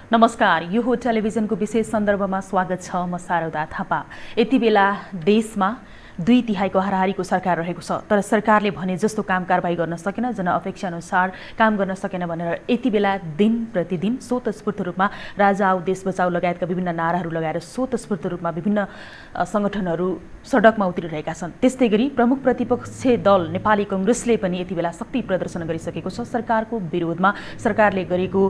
नमस्कार, यो हो टेलिभिजनको विशेष सन्दर्भमा स्वागत छ। म शारदा थापा। यति बेला देशमा 2/3 हाराहारीको सरकार रहेको छ, तर सरकारले भने जस्तो काम कारबाही गर्न सकेन, जनअपेक्षा अनुसार काम गर्न सकेन भनेर यति बेला दिन प्रतिदिन स्वतस्फूर्त रूपमा राजा आऊ देश बचाऊ लगायतका विभिन्न नाराहरू लगाएर स्वतस्फूर्त रूपमा विभिन्न संगठनहरू सडकमा उत्रिरहेका छन्। त्यस्तै गरी प्रमुख प्रतिपक्षी दल नेपाली कांग्रेसले पनि यति बेला शक्ति प्रदर्शन गरिसकेको छ सरकारको विरोधमा। सरकारले गरेको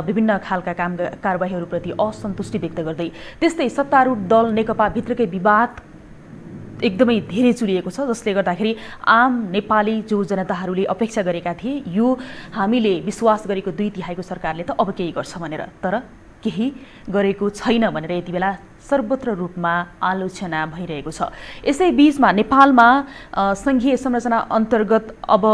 विभिन्न खालका काम कारबाहीहरूप्रति असन्तुष्टि व्यक्त गर्दै। त्यस्तै सत्तारूढ दल नेकपा भित्रकै विवाद एकदमै धेरै चुलिएको छ, जसले गर्दाखेरि आम नेपाली जो जनताहरूले अपेक्षा गरेका थिए यो हामीले विश्वास गरेको 2/3 सरकारले त अब केही गर्छ भनेर, तर केही गरेको छैन भनेर यति बेला सर्वत्र रूपमा आलोचना भइरहेको छ। यसै बीचमा नेपालमा संघीय संरचना अन्तर्गत अब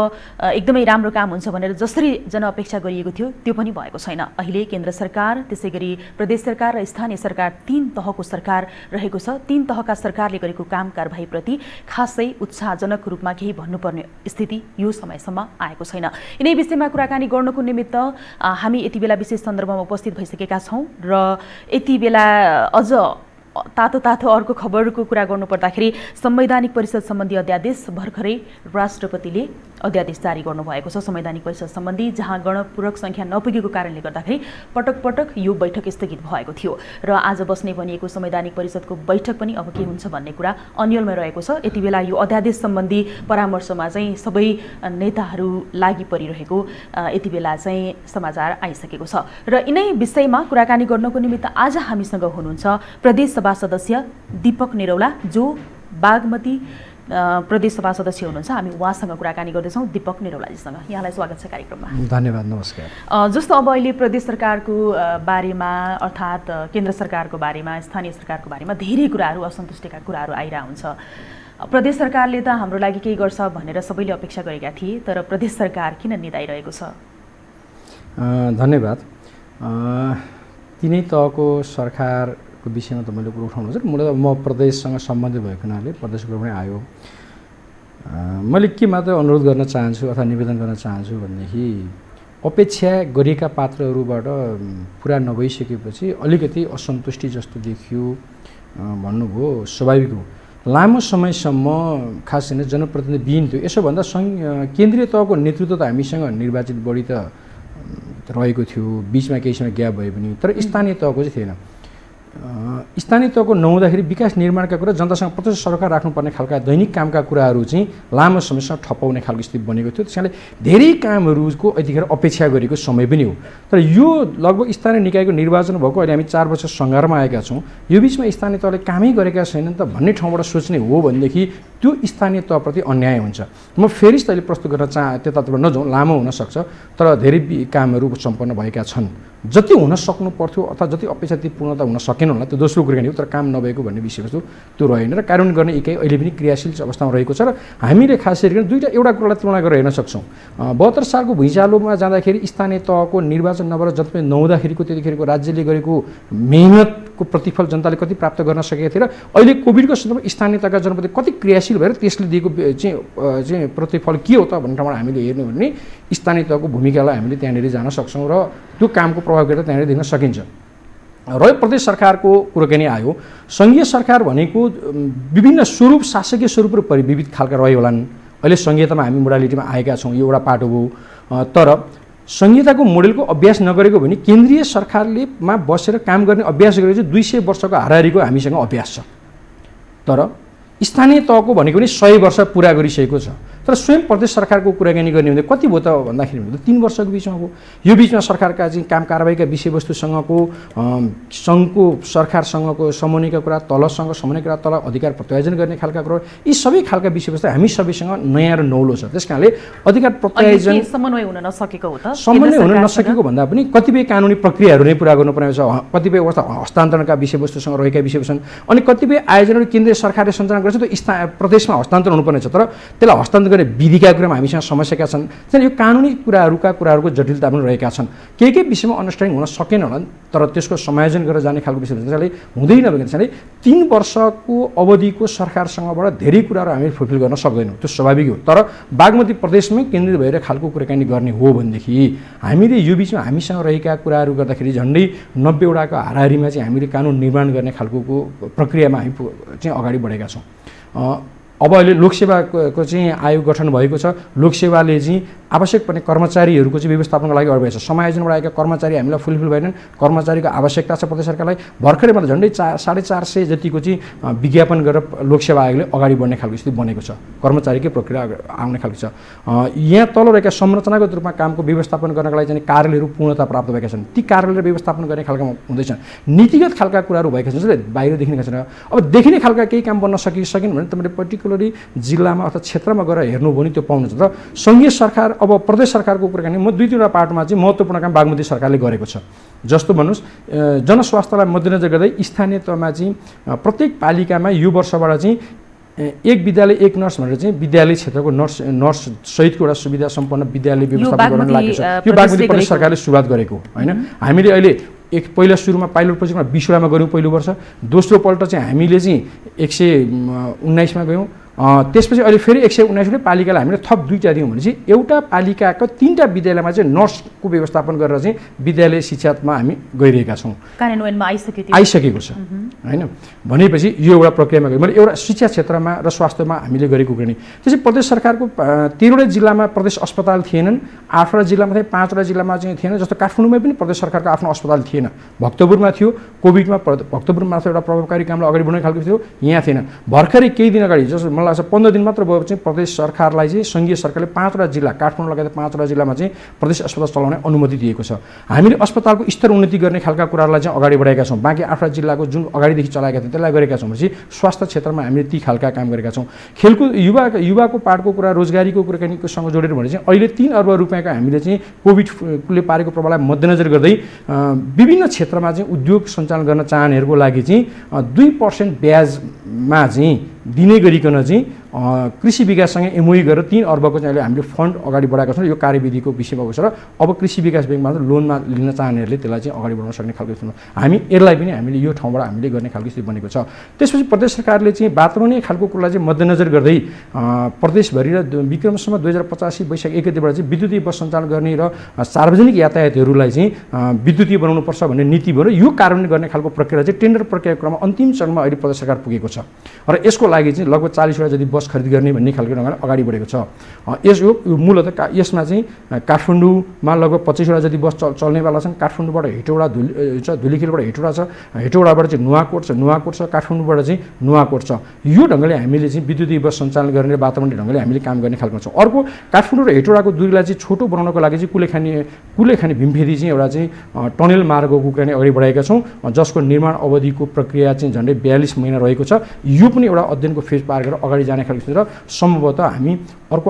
एकदमै राम्रो काम हुन्छ भनेर जसरी जनअपेक्षा गरिएको थियो त्यो पनि भएको छैन। अहिले केन्द्र सरकार, त्यसै गरी प्रदेश सरकार र स्थानीय सरकार 3 तहको सरकार रहेको छ। 3 तहका सरकारले गरेको काम कारबाहीप्रति खासै उत्साहजनक रूपमा केही भन्नुपर्ने स्थिति यो समयसम्म आएको छैन। यिनै विषयमा कुराकानी गर्नको निमित्त हामी यति बेला विशेष सन्दर्भमा उपस्थित भइसकेका छौँ र यति बेला अझ तातो अर्को खबरको कुरा गर्नुपर्दाखेरि संवैधानिक परिषद सम्बन्धी अध्यादेश भर्खरै राष्ट्रपतिले अध्यादेश जारी गर्नुभएको छ संवैधानिक परिषद सम्बन्धी, जहाँ गणपूरक संख्या नपुगेको कारणले गर्दाखेरि पटक यो बैठक स्थगित भएको थियो र आज बस्ने भनिएको संवैधानिक परिषदको बैठक पनि अब के हुन्छ भन्ने कुरा अन्यलमै रहेको छ। यति बेला यो अध्यादेश सम्बन्धी परामर्शमा चाहिँ सबै नेताहरू लागि परिरहेको यति बेला चाहिँ समाचार आइसकेको छ र यिनै विषयमा कुराकानी गर्नको निमित्त आज हामीसँग हुनुहुन्छ प्रदेश सभा सदस्य दीपक निरौला, जो बागमती प्रदेश सभा सदस्य हुनुहुन्छ। हामी उहाँसँग कुराकानी गर्दैछौँ। दीपक निरौलाजीसँग यहाँलाई स्वागत छ कार्यक्रममा। धन्यवाद, नमस्कार। जस्तो अब अहिले प्रदेश सरकारको बारेमा अर्थात् केन्द्र सरकारको बारेमा, स्थानीय सरकारको बारेमा धेरै कुराहरू, असन्तुष्टिका कुराहरू आइरहेको हुन्छ। प्रदेश सरकारले त हाम्रो लागि केही गर्छ भनेर सबैले अपेक्षा गरेका थिए, तर प्रदेश सरकार किन निदाइरहेको छ? धन्यवाद। तिनै तहको सरकारको विषयमा त मैले कुरो उठाउनु छ। मूलतः म प्रदेशसँग सम्बन्धित भएको हुनाले प्रदेशको पनि आयो। मैले के मात्र अनुरोध गर्न चाहन्छु अथवा निवेदन गर्न चाहन्छु भनेदेखि अपेक्षा गरिएका पात्रहरूबाट पुरा नभइसकेपछि अलिकति असन्तुष्टि जस्तो देखियो भन्नुभयो, स्वाभाविक हो। लामो समयसम्म खास होइन जनप्रतिनिधिविहीन थियो। यसो भन्दा केन्द्रीय तहको नेतृत्व त हामीसँग निर्वाचित बढी त रहेको थियो, बिचमा केही समय ग्याप भए पनि, तर स्थानीय तहको चाहिँ थिएन। स्थानीय तहको नहुँदाखेरि विकास निर्माणका कुरा, जनतासँग प्रत्यक्ष सरकार राख्नुपर्ने खालका दैनिक कामका कुराहरू चाहिँ लामो समयसम्म ठप्पाउने खालको स्थिति बनेको थियो। त्यसैले धेरै कामहरूको यतिखेर अपेक्षा गरेको समय पनि हो। तर यो लगभग स्थानीय निकायको निर्वाचन भएको अहिले हामी 4 वर्ष सङ्घारमा आएका छौँ। यो बिचमा स्थानीय तहले कामै गरेका छैनन् त भन्ने ठाउँबाट सोच्ने हो भनेदेखि त्यो स्थानीय तहप्रति अन्याय हुन्छ। म फेरि अहिले प्रस्तुत गर्न त्यतातिर नजाउँ, लामो हुनसक्छ, तर धेरै कामहरू सम्पन्न भएका छन्। जति हुन सक्नु पर्थ्यो अथवा जति अपेक्षाकृत पूर्णता हुन सकेन होला त्यो दोस्रो कुराकानी हो, तर काम नभएको भन्ने विषयवस्तु त्यो रहेन र कार्यान्वयन गर्ने इकाइ अहिले पनि क्रियाशील अवस्थामा रहेको छ। र हामीले खास गरी एउटा कुरालाई तुलना गरेर हेर्न सक्छौँ। 72 सालको भुइँचालोमा जाँदाखेरि स्थानीय तहको निर्वाचन नभएर जति नहुँदाखेरिको त्यतिखेरको राज्यले गरेको मेहनतको प्रतिफल जनताले कति प्राप्त गर्न सकेका थिए र अहिले कोभिडको सन्दर्भमा स्थानीय तहका जनप्रति कति क्रियाशील भएर त्यसले दिएको चाहिँ प्रतिफल के हो त भन्ने ठाउँमा हामीले हेर्नु भने स्थानीय तहको भूमिकालाई हामीले त्यहाँनिर जान सक्छौँ र त्यो कामको प्रभावकारिता त्यहाँनिर देख्न सकिन्छ। र प्रदेश सरकारको कुराकानी आयो। सङ्घीय सरकार भनेको विभिन्न स्वरूप, शासकीय स्वरूप र विविध खालका रह्यो होलान्। अहिले सङ्घीयतामा हामी मोडालिटीमा आएका छौँ, यो एउटा पाटो हो। तर संहिताको मोडेलको अभ्यास नगरेको भने केन्द्रीय सरकारले बसेर काम गर्ने अभ्यास गरेको चाहिँ 200 वर्षको हाराहारीको हामीसँग अभ्यास छ। तर स्थानीय तहको भनेको पनि 100 वर्ष पुरा गरिसकेको छ। तर स्वयं प्रदेश सरकारको कुराकानी गर्ने हुँदा कति भयो त भन्दाखेरि 3 वर्षको बिचमा हो। यो बिचमा सरकारका चाहिँ काम कारबाहीका विषयवस्तुसँगको सङ्घको सरकारसँगको समन्वयका कुरा, तलसँग समन्वय कुरा, तल अधिकार प्रत्यायोजन गर्ने खालका कुरा, यी सबै खालका विषयवस्तु हामी सबैसँग नयाँ र नौलो छ। त्यस कारणले अधिकार प्रत्यायोजन समन्वय हुन नसकेको हो त। समन्वय हुन नसकेको भन्दा पनि कतिपय कानुनी प्रक्रियाहरू नै पुरा गर्नुपर्ने छ। कतिपय अवस्था हस्तान्तरणका विषयवस्तुसँग रहेका विषयवस्तु छन्। अनि कतिपय आयोजनाहरू केन्द्रीय सरकारले सञ्चालन गर्छ त्यो प्रदेशमा हस्तान्तरण हुनुपर्ने छ। तर त्यसलाई हस्तान्तरण गर्ने विधिका कुरामा हामीसँग समस्याका छन्। यो कानुनी कुराहरूको जटिलता पनि रहेका छन्। केही विषयमा अन्डरस्ट्यान्डिङ हुन सकेन होला, तर त्यसको समायोजन गरेर जाने खालको विषय त्यसैले हुँदैन भने त्यसैले 3 वर्षको अवधिको सरकारसँगबाट धेरै कुराहरू हामीले फुलफिल गर्न सक्दैनौँ, त्यो स्वाभाविक हो। तर बागमती प्रदेशमै केन्द्रित भएर खालको कुराकानी गर्ने हो भनेदेखि हामीले यो बिचमा हामीसँग रहेका कुराहरू गर्दाखेरि झन्डै 90 वटाको हाराहारीमा चाहिँ हामीले कानुन निर्माण गर्ने खालको प्रक्रियामा हामी चाहिँ अगाडि बढेका छौँ। अब अहिले लोकसेवाको चाहिँ आयोग गठन भएको छ। लोकसेवाले चाहिँ आवश्यक पर्ने कर्मचारीहरूको चाहिँ व्यवस्थापनको लागि अगाडि बढेको छ। समायोजनबाट आएका कर्मचारी हामीलाई फुलफिल भएनन्, कर्मचारीको आवश्यकता छ प्रदेश सरकारलाई। भर्खरै मात्र झन्डै 450 जतिको चाहिँ विज्ञापन गरेर लोकसेवा आयोगले अगाडि बढ्ने खालको स्थिति बनेको छ, कर्मचारीकै प्रक्रिया आउने खालको छ। यहाँ तल रहेका संरचनागत रूपमा कामको व्यवस्थापन गर्नका लागि चाहिँ कार्यालयहरू पूर्णता प्राप्त भएका छन्। ती कार्यालय व्यवस्थापन गर्ने खालका हुँदैछन्, नीतिगत खालका कुराहरू भएका छन् जसले बाहिर देखिने छैन। अब देखिने खालका केही काम बन्न सकिन् भने तपाईँले पर्टिकुलरली जिल्लामा अथवा क्षेत्रमा गएर हेर्नुभयो भने त्यो पाउनुहुन्छ। र सङ्घीय सरकार अब प्रदेश सरकारको कुराकानी म 2-3वटा पार्टमा चाहिँ महत्त्वपूर्ण काम बागमती सरकारले गरेको छ। जस्तो भन्नुहोस्, जनस्वास्थ्यलाई मध्यनजर गर्दै स्थानीय तहमा चाहिँ प्रत्येक पालिकामा यो वर्षबाट चाहिँ एक विद्यालय एक नर्स भनेर चाहिँ विद्यालय क्षेत्रको नर्स सहितको एउटा सुविधा सम्पन्न विद्यालय व्यवस्थापन गर्न लागेको छ। यो बागमती प्रदेश सरकारले सुरुवात गरेको होइन। हामीले अहिले पहिला सुरुमा पाइलट प्रोजेक्टमा 20 वटामा गऱ्यौँ पहिलो वर्ष, दोस्रो पल्ट चाहिँ हामीले चाहिँ 119मा गयौँ। त्यसपछि अहिले फेरि 119 पालिकालाई हामीले थप 2टा दियौँ भने चाहिँ एउटा पालिकाको 3टा विद्यालयमा चाहिँ नर्सको व्यवस्थापन गरेर चाहिँ विद्यालय शिक्षामा हामी गइरहेका छौँ। कार्यान्वयनमा आइसकेको छ होइन। भनेपछि यो एउटा प्रक्रियामा गयो। मैले एउटा शिक्षा क्षेत्रमा र स्वास्थ्यमा हामीले गरेको कुरा नि त्यसै प्रदेश सरकारको 13वटा जिल्लामा प्रदेश अस्पताल थिएनन्, 8वटा जिल्लामा थिए, 5वटा जिल्लामा चाहिँ थिएन। जस्तो काठमाडौँमै पनि प्रदेश सरकारको आफ्नो अस्पताल थिएन, भक्तपुरमा थियो। कोभिडमा भक्तपुरमा मात्र एउटा प्रभावकारी कामलाई अगाडि बढाउने खालको थियो, यहाँ थिएन। भर्खरै केही दिन अगाडि जस्तो मलाई लाग्छ 15 दिन मात्र भयो चाहिँ प्रदेश सरकारलाई चाहिँ सङ्घीय सरकारले 5वटा जिल्ला काठमाडौँ लगायत 5वटा जिल्लामा चाहिँ प्रदेश अस्पताल चलाउने अनुमति दिएको छ। हामीले अस्पतालको स्तर उन्नति गर्ने खालका कुराहरूलाई चाहिँ अगाडि बढाएका छौँ। बाँकी 8वटा जिल्लाको जुन अगाडिदेखि चलाएका थिए त्यसलाई गरेका छौँ भनेपछि स्वास्थ्य क्षेत्रमा हामीले ती खालका काम गरेका छौँ। खेलकुद युवाको पार्टको कुरा, रोजगारीको कुराकानीसँग जोडेर भने चाहिँ अहिले 3 अर्ब रुपियाँको हामीले चाहिँ कोभिडले पारेको प्रभावलाई मध्यनजर गर्दै विभिन्न क्षेत्रमा चाहिँ उद्योग सञ्चालन गर्न चाहनेहरूको लागि चाहिँ 2% ब्याजमा चाहिँ दिने गरिकन चाहिँ कृषि विकाससँग एमओयू गरेर 3 अर्बको चाहिँ अहिले हामीले फन्ड अगाडि बढाएको छौँ। यो कार्यविधिको विषय भएको छ र अब कृषि विकास ब्याङ्कमा लोनमा लिन चाहनेहरूले त्यसलाई चाहिँ अगाडि बढाउन सक्ने खालको छौँ। हामी यसलाई पनि हामीले यो ठाउँबाट हामीले गर्ने खालको स्थिति बनेको छ। त्यसपछि प्रदेश सरकारले चाहिँ वातावरणीय खालको कुरालाई चाहिँ मध्यनजर गर्दै प्रदेशभरि र विक्रमसम्म 2085 वैशाख 1 गतेबाट चाहिँ विद्युतीय बस सञ्चालन गर्ने र सार्वजनिक यातायातहरूलाई चाहिँ विद्युतीय बनाउनुपर्छ भन्ने नीति भयो र यो कार्यान्वयन गर्ने खालको प्रक्रिया चाहिँ टेन्डर प्रक्रियाको क्रममा अन्तिम चरणमा अहिले प्रदेश सरकार पुगेको छ र यसको लागि चाहिँ लगभग 40वटा जति बस खरिद गर्ने भन्ने खालको ढङ्गले अगाडि बढेको छ। यो मूलतः यसमा चाहिँ काठमाडौँमा लगभग 25वटा जति बस चल्नेवाला छन्। काठमाडौँबाट हेटौडा धुलीखेलबाट हेटौडा छ, हेटौडाबाट चाहिँ नुवाकोट छ, काठमाडौँबाट चाहिँ नुवाकोट छ। यो ढङ्गले हामीले चाहिँ विद्युतीय बस सञ्चालन गर्ने वातावरणीय ढङ्गले हामीले काम गर्ने खालको छौँ। अर्को काठमाडौँ र हेटौडाको दूरीलाई चाहिँ छोटो बनाउनको लागि चाहिँ कुलेखानी भीमफेदी चाहिँ एउटा चाहिँ टनेल मार्गको कुराकानी अगाडि बढाएका छौँ, जसको निर्माण अवधिको प्रक्रिया चाहिँ झन्डै 42 महिना रहेको छ। यो पनि एउटा अध्ययनको फेज पार गरेर अगाडि जाने खालको र सम्भवतः हामी अर्को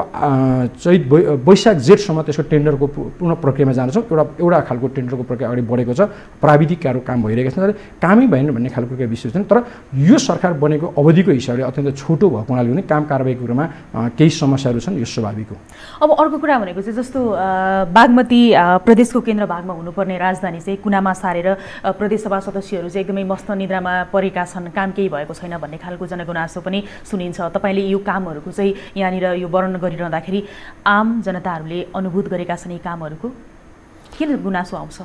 चैत वैशाख जेठसम्म त्यसको टेन्डरको पूर्ण प्रक्रियामा जान्छौँ। एउटा खालको टेन्डरको प्रक्रिया अगाडि बढेको छ, प्राविधिक काम भइरहेको छ, कामै भएन भन्ने खालको विषय छैन। तर यो सरकार बनेको अवधिको हिसाबले अत्यन्त छोटो भएको हुनाले पनि काम कारबाहीको कुरामा केही समस्याहरू छन्, यो स्वाभाविक हो। अब अर्को कुरा भनेको चाहिँ जस्तो बागमती प्रदेशको केन्द्र भागमा हुनुपर्ने राजधानी चाहिँ कुनामा सारेर प्रदेशसभा सदस्यहरू चाहिँ एकदमै मस्त निद्रामा परेका छन्, काम केही भएको छैन भन्ने खालको जनगुनासो पनि सुनिन्छ। तपाईँले यो कामहरूको चाहिँ यहाँनिर यो वर्णन गरिरहँदाखेरि आम जनताहरूले अनुभूत गरेका छन् यी कामहरूको किन गुनासो आउँछ?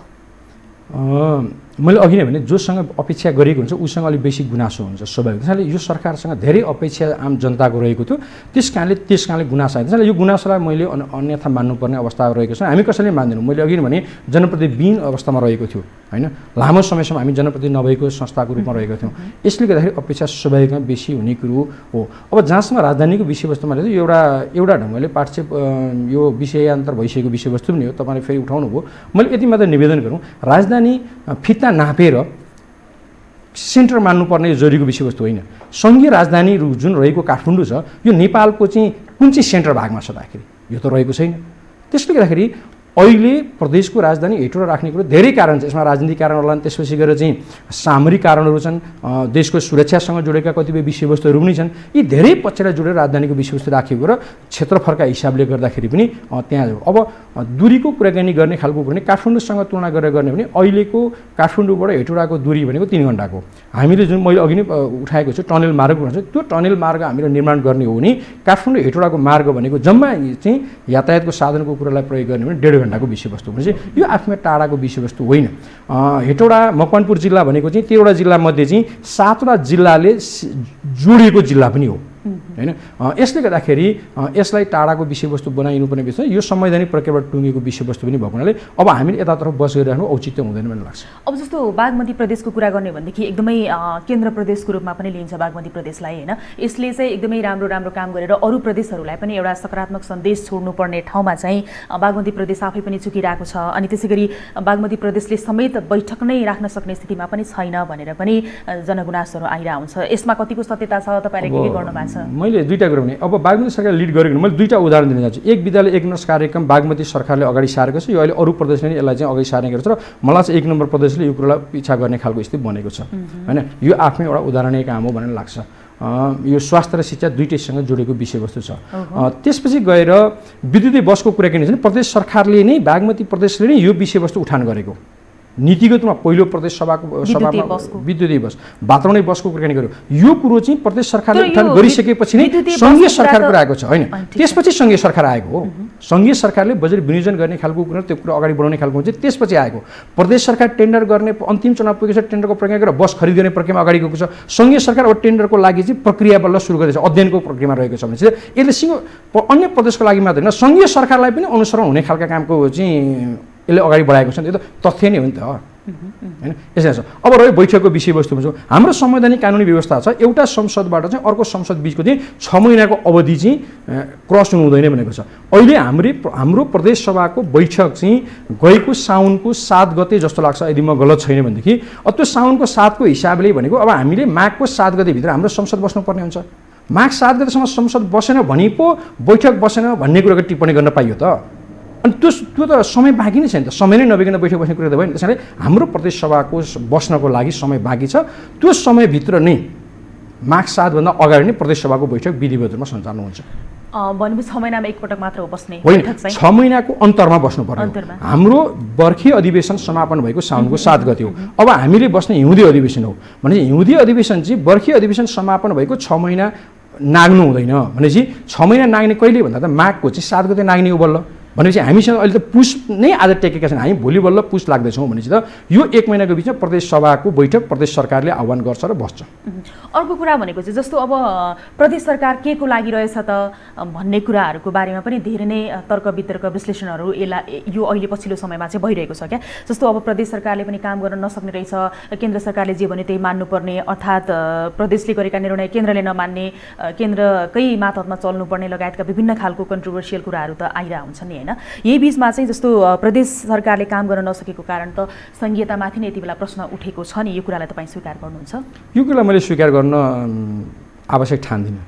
मैले अघि नै भने जोसँग अपेक्षा गरेको हुन्छ उसँग अलिक बेसी गुनासो हुन्छ स्वाभाविक। त्यसैले यो सरकारसँग धेरै अपेक्षा आम जनताको रहेको थियो, त्यस कारणले गुनासो आयो। त्यसैले यो गुनासोलाई मैले अन्यथा मान्नुपर्ने अवस्था रहेको छ। हामी कसैले मान्दैनौँ। मैले अघि नै भने जनप्रतिनिधिविहीन अवस्थामा रहेको थियो होइन, लामो समयसम्म हामी जनप्रतिनिधि नभएको संस्थाको रूपमा रहेको थियौँ। यसले गर्दाखेरि अपेक्षा स्वाभाविकमा बेसी हुने कुरो हो। अब जहाँसम्म राजधानीको विषयवस्तुमा एउटा ढङ्गले यो विषयान्तर भइसकेको विषयवस्तु पनि हो, तपाईँले फेरि उठाउनु भयो। मैले यति मात्र निवेदन गरौँ, राजधानी फिता नापेर सेन्टर मान्नुपर्ने जरुरीको विषयवस्तु होइन। सङ्घीय राजधानी जुन रहेको काठमाडौँ छ, यो नेपालको चाहिँ कुन चाहिँ सेन्टर भागमा छ त? आखिर यो त रहेको छैन। त्यसले गर्दाखेरि अहिले प्रदेशको राजधानी हेटौँडा राख्ने कुरो धेरै कारण छ। यसमा राजनीतिक कारण होला, त्यसपछि गएर चाहिँ सामरिक कारणहरू छन्, देशको सुरक्षासँग जोडेका कतिपय विषयवस्तुहरू पनि छन्। यी धेरै पक्षलाई जोडेर राजधानीको विषयवस्तु राखेको र क्षेत्रफलका हिसाबले गर्दाखेरि पनि त्यहाँ अब दूरीको कुराकानी गर्ने खालको कुरो काठमाडौँसँग तुलना गरेर गर्ने भने अहिलेको काठमाडौँबाट हेटौँडाको दूरी भनेको 3 घण्टाको। हामीले जुन मैले अघि नै उठाएको छु टनल मार्ग भन्छ, त्यो टनल मार्ग हामीले निर्माण गर्ने हो भने काठमाडौँ हेटौँडाको मार्ग भनेको जम्मा चाहिँ यातायातको साधनको कुरालाई प्रयोग गर्ने भने 1.5 घण्टाको विषयवस्तु भनेपछि यो आफैमा टाढाको विषयवस्तु होइन। हेटौँडा मकवानपुर जिल्ला भनेको चाहिँ 13वटा जिल्लामध्ये चाहिँ 7वटा जिल्लाले जोडिएको जिल्ला पनि हो हैन। यसले गर्दाखेरि यसलाई टाढाको विषयवस्तु बनाइनुपर्ने विषय यो संवैधानिक प्रक्रियाबाट टुङ्गेको विषयवस्तु पनि भएको हुनाले अब हामीले यतातर्फ बस गरिराख्नु औचित्य हुँदैन भन्ने लाग्छ। अब जस्तो बागमती प्रदेशको कुरा गर्ने भनेदेखि एकदमै केन्द्र प्रदेशको रूपमा पनि लिन्छ बागमती प्रदेशलाई हैन। यसले चाहिँ एकदमै राम्रो राम्रो काम गरेर अरू प्रदेशहरूलाई पनि एउटा सकारात्मक सन्देश छोड्नुपर्ने ठाउँमा चाहिँ बागमती प्रदेश आफै पनि चुकिरहेको छ। अनि त्यसैगरी बागमती प्रदेशले समेत बैठक नै राख्न सक्ने स्थितिमा पनि छैन भनेर पनि जनगुनासोहरू आइरहेको हुन्छ। यसमा कतिको सत्यता छ, तपाईँले के गर्नु भएको छ? मैले दुईटा कुरा भने अब बागमती सरकारले लिड गरेको मैले दुईटा उदाहरण दिन चाहन्छु। एक विद्यालय एक नर्स कार्यक्रम बागमती सरकारले अगाडि सारेको छ, यो अहिले अरू प्रदेशले पनि यसलाई चाहिँ अगाडि सार्ने गरेको छ र मलाई चाहिँ 1 नम्बर प्रदेशले यो कुरालाई पिछा गर्ने खालको स्थिति बनेको छ हैन। यो आफ्नै एउटा उदाहरणीय काम हो भन्ने लाग्छ। यो स्वास्थ्य र शिक्षा दुईटैसँग जोडेको विषयवस्तु छ। त्यसपछि गएर विद्युतीय बसको कुरा के भने प्रदेश सरकारले नै बागमती प्रदेशले नै यो विषयवस्तु उठान गरेको नीतिगत रूपमा पहिलो प्रदेश सभामा विद्युतीय बस वातावरणीय बसको कुराकानी गर्यो। यो कुरो चाहिँ प्रदेश सरकारले उठान गरिसकेपछि नै सङ्घीय सरकारको आएको छ हैन। त्यसपछि सङ्घीय सरकार आएको हो। सङ्घीय सरकारले बजेट विनियोजन गर्ने खालको कुरा त्यो कुरा अगाडि बढाउने खालको हुन्छ त्यसपछि आएको। प्रदेश सरकार टेन्डर गर्ने अन्तिम चुनाव पुगेको छ, टेन्डरको प्रक्रिया गरेर बस खरिद गर्ने प्रक्रियामा अगाडि गएको छ। सङ्घीय सरकार अब टेन्डरको लागि चाहिँ प्रक्रिया बल्ल सुरु गर्दैछ, अध्ययनको प्रक्रियामा रहेको छ भने चाहिँ यसले अन्य प्रदेशको लागि मात्र होइन सङ्घीय सरकारलाई पनि अनुसरण हुने खालका कामको चाहिँ यसले अगाडि बढाएको छ नि। यो त तथ्य नै हो नि त हैन। यसै छ। अब रह्यो बैठकको विषयवस्तु भन्छौँ, हाम्रो संवैधानिक कानुनी व्यवस्था छ एउटा संसदबाट चाहिँ अर्को संसद बिचको चाहिँ 6 महिनाको अवधि चाहिँ क्रस हुनु हुँदैन भनेको छ। अहिले हाम्रो प्रदेश सभाको बैठक चाहिँ गएको साउनको 7 गते जस्तो लाग्छ यदि म गलत छैन भनेदेखि। त्यो साउनको 7 को हिसाबले भनेको अब हामीले माघको 7 गतेभित्र हाम्रो संसद बस्नुपर्ने हुन्छ। माघ 7 गतेसम्म संसद बसेन भने पो बैठक बसेन भन्ने कुराको टिप्पणी गर्न पाइयो त। अनि त्यो त समय बाँकी नै छैन त, समय नै नबिकन बैठक बस्ने कुरा त भएन। त्यसैले हाम्रो प्रदेश सभाको बस्नको लागि समय बाँकी छ। त्यो समयभित्र नै माघ 7 भन्दा अगाडि नै प्रदेश सभाको बैठक विधिवत रूपमा सञ्चालन हुन्छ। भनेपछि 6 महिनामा एकपटक मात्र हो बस्ने होइन, 6 महिनाको अन्तरमा बस्नुपर्ने। हाम्रो बर्खे अधिवेशन समापन भएको साउनको 7 गते हो। अब हामीले बस्ने हिउँदी अधिवेशन हो भने हिउँदी अधिवेशन चाहिँ बर्खे अधिवेशन समापन भएको 6 महिना नाग्नु हुँदैन। भनेपछि 6 महिना नाग्ने कहिले भन्दा त माघको चाहिँ 7 गते नाग्ने हो बल्ल। भनेपछि हामीसँग अहिले त पुस नै आज टेकेका छन्, हामी भोलि बल्ल पुस लाग्दैछौँ भनेपछि त यो 1 महिनाको बिचमा प्रदेश सभाको बैठक प्रदेश सरकारले आह्वान गर्छ र बस्छ। अर्को कुरा भनेको चाहिँ जस्तो अब प्रदेश सरकार के को लागि रहेछ त भन्ने कुराहरूको बारेमा पनि धेरै नै तर्क वितर्क विश्लेषणहरू यो अहिले पछिल्लो समयमा चाहिँ भइरहेको छ क्या। जस्तो अब प्रदेश सरकारले पनि काम गर्न नसक्ने रहेछ, केन्द्र सरकारले जे भने त्यही मान्नुपर्ने, अर्थात् प्रदेशले गरेका निर्णय केन्द्रले नमान्ने, केन्द्रकै मातहतमा चल्नुपर्ने लगायतका विभिन्न खालको कन्ट्रोभर्सियल कुराहरू त आइरहेको हुन्छ नि हैन। यही बीचमा चाहिँ जस्तो प्रदेश सरकारले काम गर्न नसकेको कारण त संघीयतामाथि नै यति बेला प्रश्न उठेको छ नि, यो कुरालाई तपाईँ स्वीकार गर्नुहुन्छ? यो कुरा मैले स्वीकार गर्न आवश्यक ठान्दिनँ।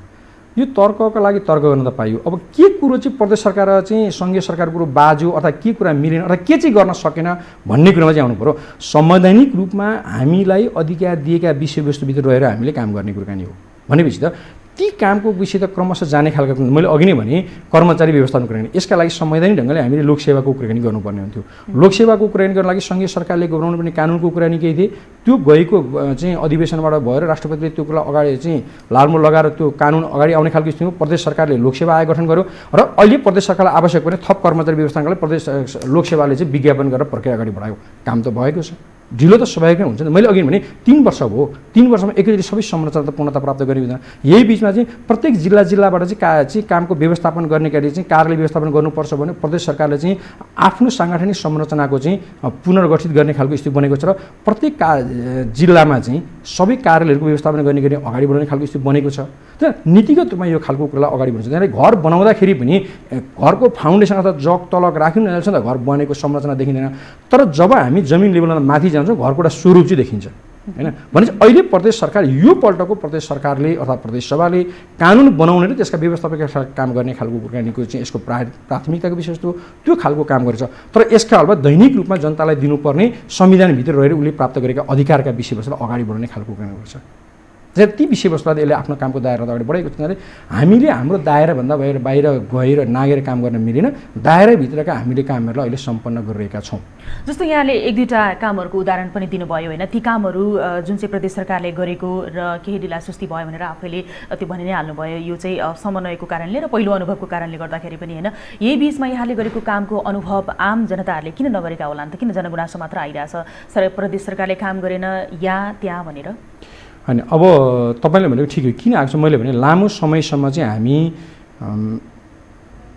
यो तर्कको लागि तर्क गर्न त पाइयो। अब के कुरो चाहिँ प्रदेश सरकार चाहिँ सङ्घीय सरकार कुरो बाज्यो अथवा के कुरा मिलेन अथवा के चाहिँ गर्न सकेन भन्ने कुरामा चाहिँ आउनु पऱ्यो। संवैधानिक रूपमा हामीलाई अधिकार दिएका विषयवस्तुभित्र रहेर हामीले काम गर्ने कुराकानी हो भनेपछि त ती कामको विषय त क्रमशः जाने खालका मैले अघि नै भने कर्मचारी व्यवस्थापन कुराकानी यसका लागि संवैधानिक ढङ्गले हामीले लोकसेवाको कुराकानी गर्नुपर्ने हुन्थ्यो। लोकसेवाको कुराकानी गर्नको लागि सङ्घीय सरकारले गराउनु पर्ने कानुनको कुराकानी केही थिए, त्यो गएको चाहिँ अधिवेशनबाट भएर राष्ट्रपतिले त्यो कुरा अगाडि चाहिँ लालमोहर लगाएर त्यो कानुन अगाडि आउने खालको स्थितिमा प्रदेश सरकारले लोकसेवा आयोग गठन गर्यो र अहिले प्रदेश सरकारलाई आवश्यक पर्ने थप कर्मचारी व्यवस्थापनका लागि प्रदेश लोकसेवाले चाहिँ विज्ञापन गरेर प्रक्रिया अगाडि बढायो। काम त भएको छ, ढिलो त स्वाभाविक नै हुन्छ। मैले अघि भने 3 वर्ष भयो, 3 वर्षमा एकैचोटि सबै संरचना त पूर्णता प्राप्त गर्ने हुँदैन। यही बिचमा चाहिँ प्रत्येक जिल्लाबाट चाहिँ कामको व्यवस्थापन गर्ने गरी चाहिँ कार्यालय व्यवस्थापन गर्नुपर्छ भने प्रदेश सरकारले चाहिँ आफ्नो साङ्गठनिक संरचनाको चाहिँ पुनर्गठित गर्ने खालको स्थिति बनेको छ र प्रत्येक जिल्लामा चाहिँ सबै कार्यालयहरूको व्यवस्थापन गर्ने गरी अगाडि बढाउने खालको स्थिति बनेको छ। तर नीतिगत रूपमा यो खालको कुरालाई अगाडि बढ्छ। त्यहाँदेखि घर बनाउँदाखेरि पनि घरको फाउन्डेसन अथवा जग तलक राख्नु नजान्छ त घर बनेको संरचना देखिँदैन। तर जब हामी जमिन लेभलमा माथि जान्छौँ घरको एउटा स्वरूप चाहिँ देखिन्छ। होइन भनेपछि अहिले प्रदेश सरकार यो पल्टको प्रदेश सरकारले अथवा प्रदेश सभाले कानुन बनाउने र त्यसका व्यवस्थापकीय काम गर्ने खालको कुराकानीको चाहिँ यसको प्राथमिकताको विषयवस्तु त्यो खालको काम गरेछ। तर यसका अलावा दैनिक रूपमा जनतालाई दिनुपर्ने संविधानभित्र रहेर उसले प्राप्त गरेका अधिकारका विषयवस्तुलाई अगाडि बढाउने खालको काम गर्छ। ती विषयवस्तुलाई यसले आफ्नो कामको दायरा अगाडि बढाएको छ। हामीले हाम्रो दायराभन्दा बाहिर गएर नागेर काम गर्न मिलेन, दायराभित्रका हामीले कामहरूलाई अहिले सम्पन्न गरिरहेका छौँ। जस्तो यहाँले एक दुईवटा कामहरूको उदाहरण पनि दिनुभयो होइन, ती कामहरू जुन चाहिँ प्रदेश सरकारले गरेको र केही ढिलासुस्ती भयो भनेर आफैले त्यो भनि नै हाल्नुभयो, यो चाहिँ समन्वयको कारणले र पहिलो अनुभवको कारणले गर्दाखेरि पनि होइन। यही बिचमा यहाँले गरेको कामको अनुभव आम जनताहरूले किन नगरेका होला नि त? किन जनगुनासो मात्र आइरहेछ प्रदेश सरकारले काम गरेन यहाँ त्यहाँ भनेर? होइन, अब तपाईँले भनेको ठिक हो। किन आएको छ मैले भने लामो समयसम्म चाहिँ हामी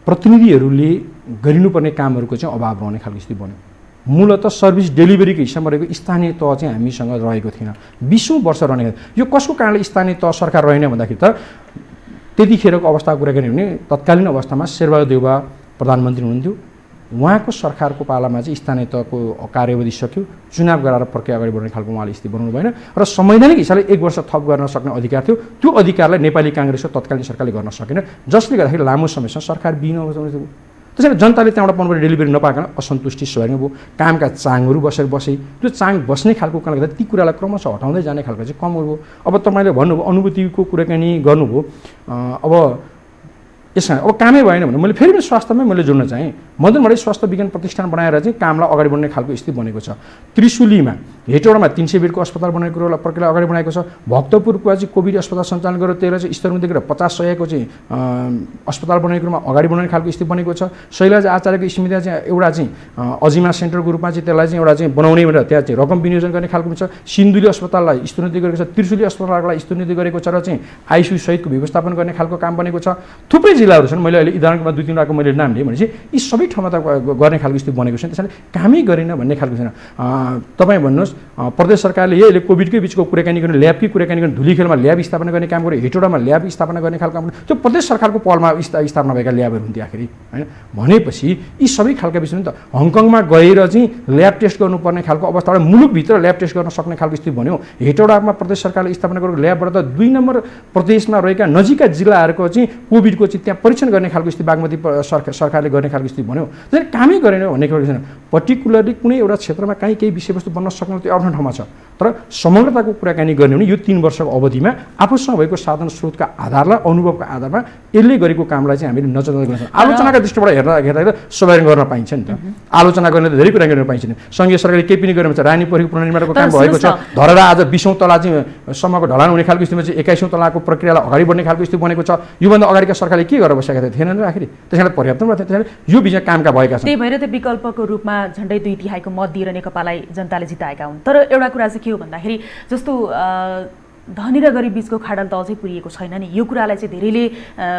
प्रतिनिधिहरूले गरिनुपर्ने कामहरूको चाहिँ अभाव रहने खालको स्थिति बन्यो। मूलतः सर्भिस डेलिभरीको हिसाबमा रहेको स्थानीय तह चाहिँ हामीसँग रहेको थिएन। 20औं वर्ष रहने। यो कसको कारणले स्थानीय तह सरकार रहेन भन्दाखेरि त त्यतिखेरको अवस्थाको कुरा गर्ने भने तत्कालीन अवस्थामा शेरबहादुर देउवा प्रधानमन्त्री हुनुहुन्थ्यो। उहाँको सरकारको पालामा चाहिँ स्थानीय तहको कार्यवधि सक्यो, चुनाव गराएर प्रक्रिया अगाडि बढ्ने खालको उहाँले स्थिति बनाउनु भएन र संवैधानिक हिसाबले 1 वर्ष थप गर्न सक्ने अधिकार थियो। त्यो अधिकारलाई नेपाली काङ्ग्रेसको तत्कालीन सरकारले गर्न सकेन, जसले गर्दाखेरि लामो समयसम्म सरकार बिन थियो। त्यसैले जनताले त्यहाँबाट पाउनुपर्ने डेलिभरी नपाएन, असन्तुष्टि स्वाभाविक भयो। कामका चाङहरू बसे त्यो चाङ बस्ने खालको कारणले गर्दा ती कुरालाई क्रमशः हटाउँदै जाने खालको चाहिँ कम भयो। अब तपाईँले भन्नुभयो अनुभूतिको कुराकानी गर्नुभयो। अब यसमा अब कामै भएन भने मैले फेरि पनि स्वास्थ्यमै मैले जोड्न चाहेँ। मदनमणि स्वास्थ्य विज्ञान प्रतिष्ठान बनाएर चाहिँ कामलाई अगाडि बढ्ने खालको स्थिति बनेको छ। त्रिशुलीमा हेटौडामा 300 बेडको अस्पताल बनाएको प्रक्रिया अगाडि बढाएको छ। भक्तपुरको चाहिँ कोभिड अस्पताल सञ्चालन गरेर त्यसलाई चाहिँ स्तरदेखि 50-100 चाहिँ अस्पताल बनाएकोमा अगाडि बढाउने खालको स्थिति बनेको छ। शैलज आचार्यको स्मृति चाहिँ एउटा चाहिँ अजिमा सेन्टरको रूपमा चाहिँ त्यसलाई चाहिँ एउटा चाहिँ बनाउने भनेर त्यहाँ चाहिँ रकम विनियोजन गर्ने खालको छ। सिन्धुली अस्पताललाई स्तरोन्नति गरेको छ, त्रिशुली अस्पताललाई स्तरोन्नति गरेको छ र चाहिँ आइसियु सहितको व्यवस्थापन गर्ने खालको काम बनेको छ। थुप्रै जिल्लाहरू छन्, मैले अहिले उदाहरणमा 2-3वटाको मैले नाम लिएँ भनेपछि यी सबै ठाउँमा त गर्ने खालको स्थिति बनेको छैन। त्यसैले कामै गरेन भन्ने खालको छैन। तपाईँ भन्नुहोस् प्रदेश सरकारले यही कोभिडकै बिचको कुराकानी गर्ने, ल्याबकै कुराकानी गर्ने, धुलीखेलमा ल्याब स्थापना गर्ने काम गर्यो, हेटौडामा ल्याब स्थापना गर्ने खालको काम त्यो प्रदेश सरकारको पहलमा स्थापना भएका ल्याबहरू हुन्थ्यो आखिरी होइन। भनेपछि यी सबै खालका विषय नि त हङकङमा गएर चाहिँ ल्याब टेस्ट गर्नुपर्ने खालको अवस्थाबाट मुलुकभित्र ल्याब टेस्ट गर्न सक्ने खालको स्थिति बन्यो। हेटौडामा प्रदेश सरकारले स्थापना गरेको ल्याबबाट त 2 नम्बर प्रदेशमा रहेका नजिकका जिल्लाहरूको चाहिँ कोभिडको चाहिँ त्यहाँ परीक्षण गर्ने खालको स्थिति बागमती सरकारले गर्ने खालको स्थिति बन्यो। त्यसैले कामै गरेन भन्ने खालको छैन। पर्टिकुलरली कुनै एउटा क्षेत्रमा काहीँ केही विषयवस्तु बन्न सक्नु त्यो आफ्नो ठाउँमा छ, तर समग्रताको कुराकानी गर्ने भने यो 3 वर्षको अवधिमा आफूसँग भएको साधन स्रोतका आधारलाई अनुभवको आधारमा यसले गरेको कामलाई चाहिँ हामीले नजरअन्दाज गर्न सक्छौँ। आलोचनाका दृष्टिबाट हेर्दा स्वाभाविक गर्न पाइन्छ नि त। आलोचना गर्ने त धेरै कुरा गर्न पाइन्छ नि। सङ्घीय सरकारले केही पनि गरेको छ। रानी पोखरीको पुनर्निर्माणको काम भएको छ। धरहरा आज 20औं तला चाहिँ सम्मको ढलान हुने खालको स्थितिमा चाहिँ 21औं तलाको प्रक्रियालाई अगाडि बढ्ने खालको स्थिति बनेको छ। योभन्दा अगाडिका सरकारले के गरेर बसेका थिएन र आखिर त्यसैले पर्याप्त मात्रै। त्यसैले यो बिचमा कामका भएका छन्। त्यही भएर त विकल्पको रूपमा झन्डै 2/3 मत दिएर नेकपालाई जनताले जिताएका हुन्। तर एउटा कुरा चाहिँ के हो भन्दाखेरि जस्तो धनी र गरिब बिचको खाडल त अझै पुरिएको छैन नि। यो कुरालाई चाहिँ धेरैले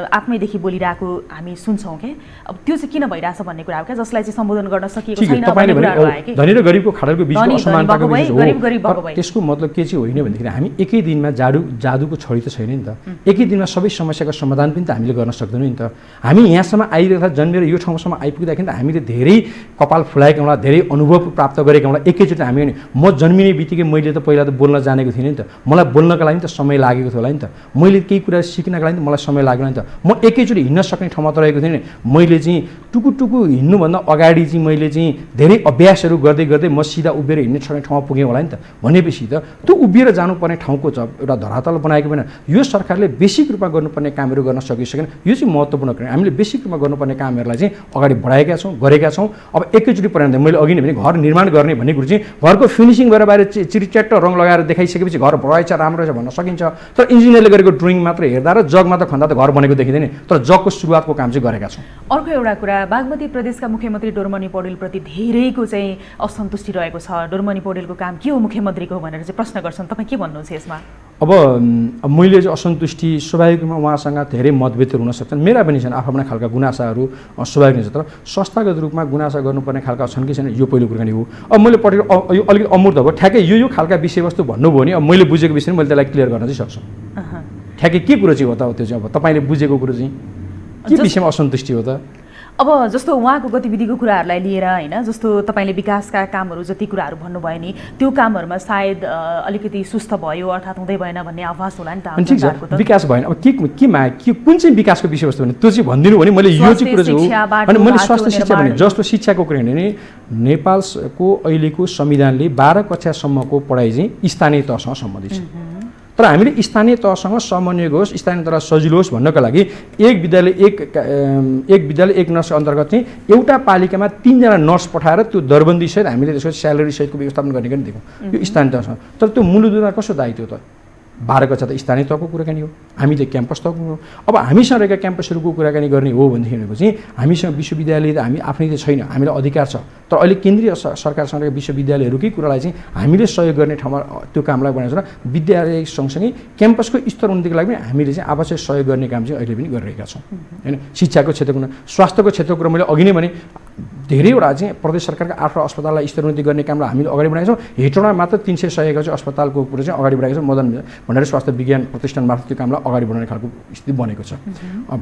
आफ्नैदेखि बोलिरहेको हामी सुन्छौँ क्या। अब त्यो चाहिँ किन भइरहेछ भन्ने कुरा हो क्या, जसलाई चाहिँ सम्बोधन गर्न सकिएको छैन भन्ने कुराहरू आयो कि धनी र गरिबको खाडलको बिचको असमानताको बिच हो। गरिब भएको भए त्यसको मतलब के चाहिँ होइन भन्दाखेरि हामी एकै दिनमा जादुको छडी त छैन नि त। एकै दिनमा सबै समस्याको समाधान पनि त हामीले गर्न सक्दैनौँ नि त। हामी यहाँसम्म आइरहेको जन्मेर यो ठाउँसम्म आइपुग्दाखेरि त हामीले धेरै कपाल फुलाएका होला, धेरै अनुभव प्राप्त गरेका होला। एकैचोटि हामी म जन्मिने बित्तिकै मैले त पहिला त बोल्न जानेको थिइनँ नि त। मलाई बोल्नको लागि त समय लागेको थियो होला नि त। मैले केही कुरा सिक्नका लागि त मलाई समय लाग्यो नि त। म एकैचोटि हिँड्न सक्ने ठाउँमा त रहेको थिएँ नि। मैले चाहिँ टुकु हिँड्नुभन्दा अगाडि चाहिँ मैले चाहिँ धेरै अभ्यासहरू गर्दै गर्दै म सिधा उभिएर हिँड्ने सक्ने ठाउँमा पुगेँ होला नि त। भनेपछि त त्यो उभिएर जानुपर्ने ठाउँको एउटा धरातल बनाएको भएन। यो सरकारले बेसिक रूपमा गर्नुपर्ने कामहरू गर्न सकिसकेन। यो चाहिँ महत्त्वपूर्ण कुरा। हामीले बेसिक रूपमा गर्नुपर्ने कामहरूलाई चाहिँ अगाडि बढाएका छौँ, गरेका छौँ। अब एकैचोटि परिणाम मैले अघि नै भने घर निर्माण गर्ने भन्ने कुरो चाहिँ घरको फिनिसिङ भएर बाहिर चिरिच्याट्ट रङ लगाएर देखाइसकेपछि घर रहेछ राम्रो छ भन्न सकिन्छ। तर इन्जिनियरले गरेको ड्रइङ मात्र हेर्दा र जग मात्र खन्दा त घर बनेको देखिँदैन। तर जगको सुरुवातको काम चाहिँ गरेका छौँ। अर्को एउटा कुरा, बागमती प्रदेशका मुख्यमन्त्री डोरमणि पौडेलप्रति धेरैको चाहिँ असन्तुष्टि रहेको छ। डोरमणि पौडेलको काम के हो मुख्यमन्त्रीको भनेर चाहिँ प्रश्न गर्छन्। तपाईँ के भन्नुहुन्छ यसमा? अब मैले चाहिँ असन्तुष्टि स्वाभाविक रूपमा उहाँसँग धेरै मतभेदहरू हुन सक्छन्। मेरा पनि छन् आफ्ना खालका गुनासाहरू स्वाभाविक नै छ। तर संस्थागत रूपमा गुनासा गर्नुपर्ने खालका छन् कि छैन यो पहिलो कुरा नै हो। अब मैले यो अलिकति अमूर्त भयो ठ्याक्कै यो खालका विषयवस्तु भन्नुभयो भने अब मैले बुझेको विषय मैले त्यसलाई क्लियर गर्न चाहिँ सक्छु। ठ्याक्कै के कुरो चाहिँ हो त त्यो चाहिँ अब तपाईँले बुझेको कुरो चाहिँ के विषयमा असन्तुष्टि हो त? अब जस्तो उहाँको गतिविधिको कुराहरूलाई लिएर होइन, जस्तो तपाईँले विकासका कामहरू जति कुराहरू भन्नुभयो नि, त्यो कामहरूमा सायद अलिकति सुस्त भयो अर्थात् हुँदै भएन भन्ने आभास होला नि त। ठिक छ, विकास भएन, अब कुन चाहिँ विकासको विषयवस्तु भने त्यो चाहिँ भनिदिनु भने मैले यो चाहिँ कुरो चाहिँ अनि मैले स्वास्थ्य शिक्षा भने जस्तो शिक्षाको कुरा हेर्ने नेपालको अहिलेको संविधानले 12 कक्षासम्मको पढाइ चाहिँ स्थानीय तहसँग सम्बन्धित छ। तर हामीले स्थानीय तहसँग समन्वय होस्, स्थानीय तहलाई सजिलो होस् भन्नको लागि एक विद्यालय एक नर्स अन्तर्गत चाहिँ एउटा पालिकामा 3 जना नर्स पठाएर त्यो दरबन्दीसहित हामीले त्यसको स्यालेरी सहितको व्यवस्थापन गर्ने पनि दियौँ यो स्थानीय तहसँग। तर त्यो मूलद्वारा कसो दायित्व त 12 कक्षा त स्थानीय तहको कुराकानी हो, हामी त क्याम्पस तहको हो। अब हामीसँग रहेका क्याम्पसहरूको कुराकानी गर्ने हो भनेदेखि भनेको चाहिँ हामीसँग विश्वविद्यालय त हामी आफ्नै त छैन, हामीलाई अधिकार छ। तर अहिले केन्द्रीय सरकारसँग रहेका विश्वविद्यालयहरूकै कुरालाई चाहिँ हामीले सहयोग गर्ने ठाउँमा त्यो कामलाई बनाएको छ र विद्यालय सँगसँगै क्याम्पसको स्तर उन्नतिको लागि पनि हामीले चाहिँ आवश्यक सहयोग गर्ने काम चाहिँ अहिले पनि गरिरहेका छौँ होइन। शिक्षाको क्षेत्रको स्वास्थ्यको क्षेत्रको कुरा मैले अघि नै भने धेरैवटा चाहिँ प्रदेश सरकारका 8वटा अस्पताललाई स्तरोन्नति गर्ने कामलाई हामीले अगाडि बढाएका छौँ। हेटौँडा मात्र 300 चाहिँ अस्पतालको कुरो चाहिँ अगाडि बढाएको छ। मदन भण्डारी स्वास्थ्य विज्ञान प्रतिष्ठान मार्फत त्यो कामलाई अगाडि बढाउने खालको स्थिति बनेको छ।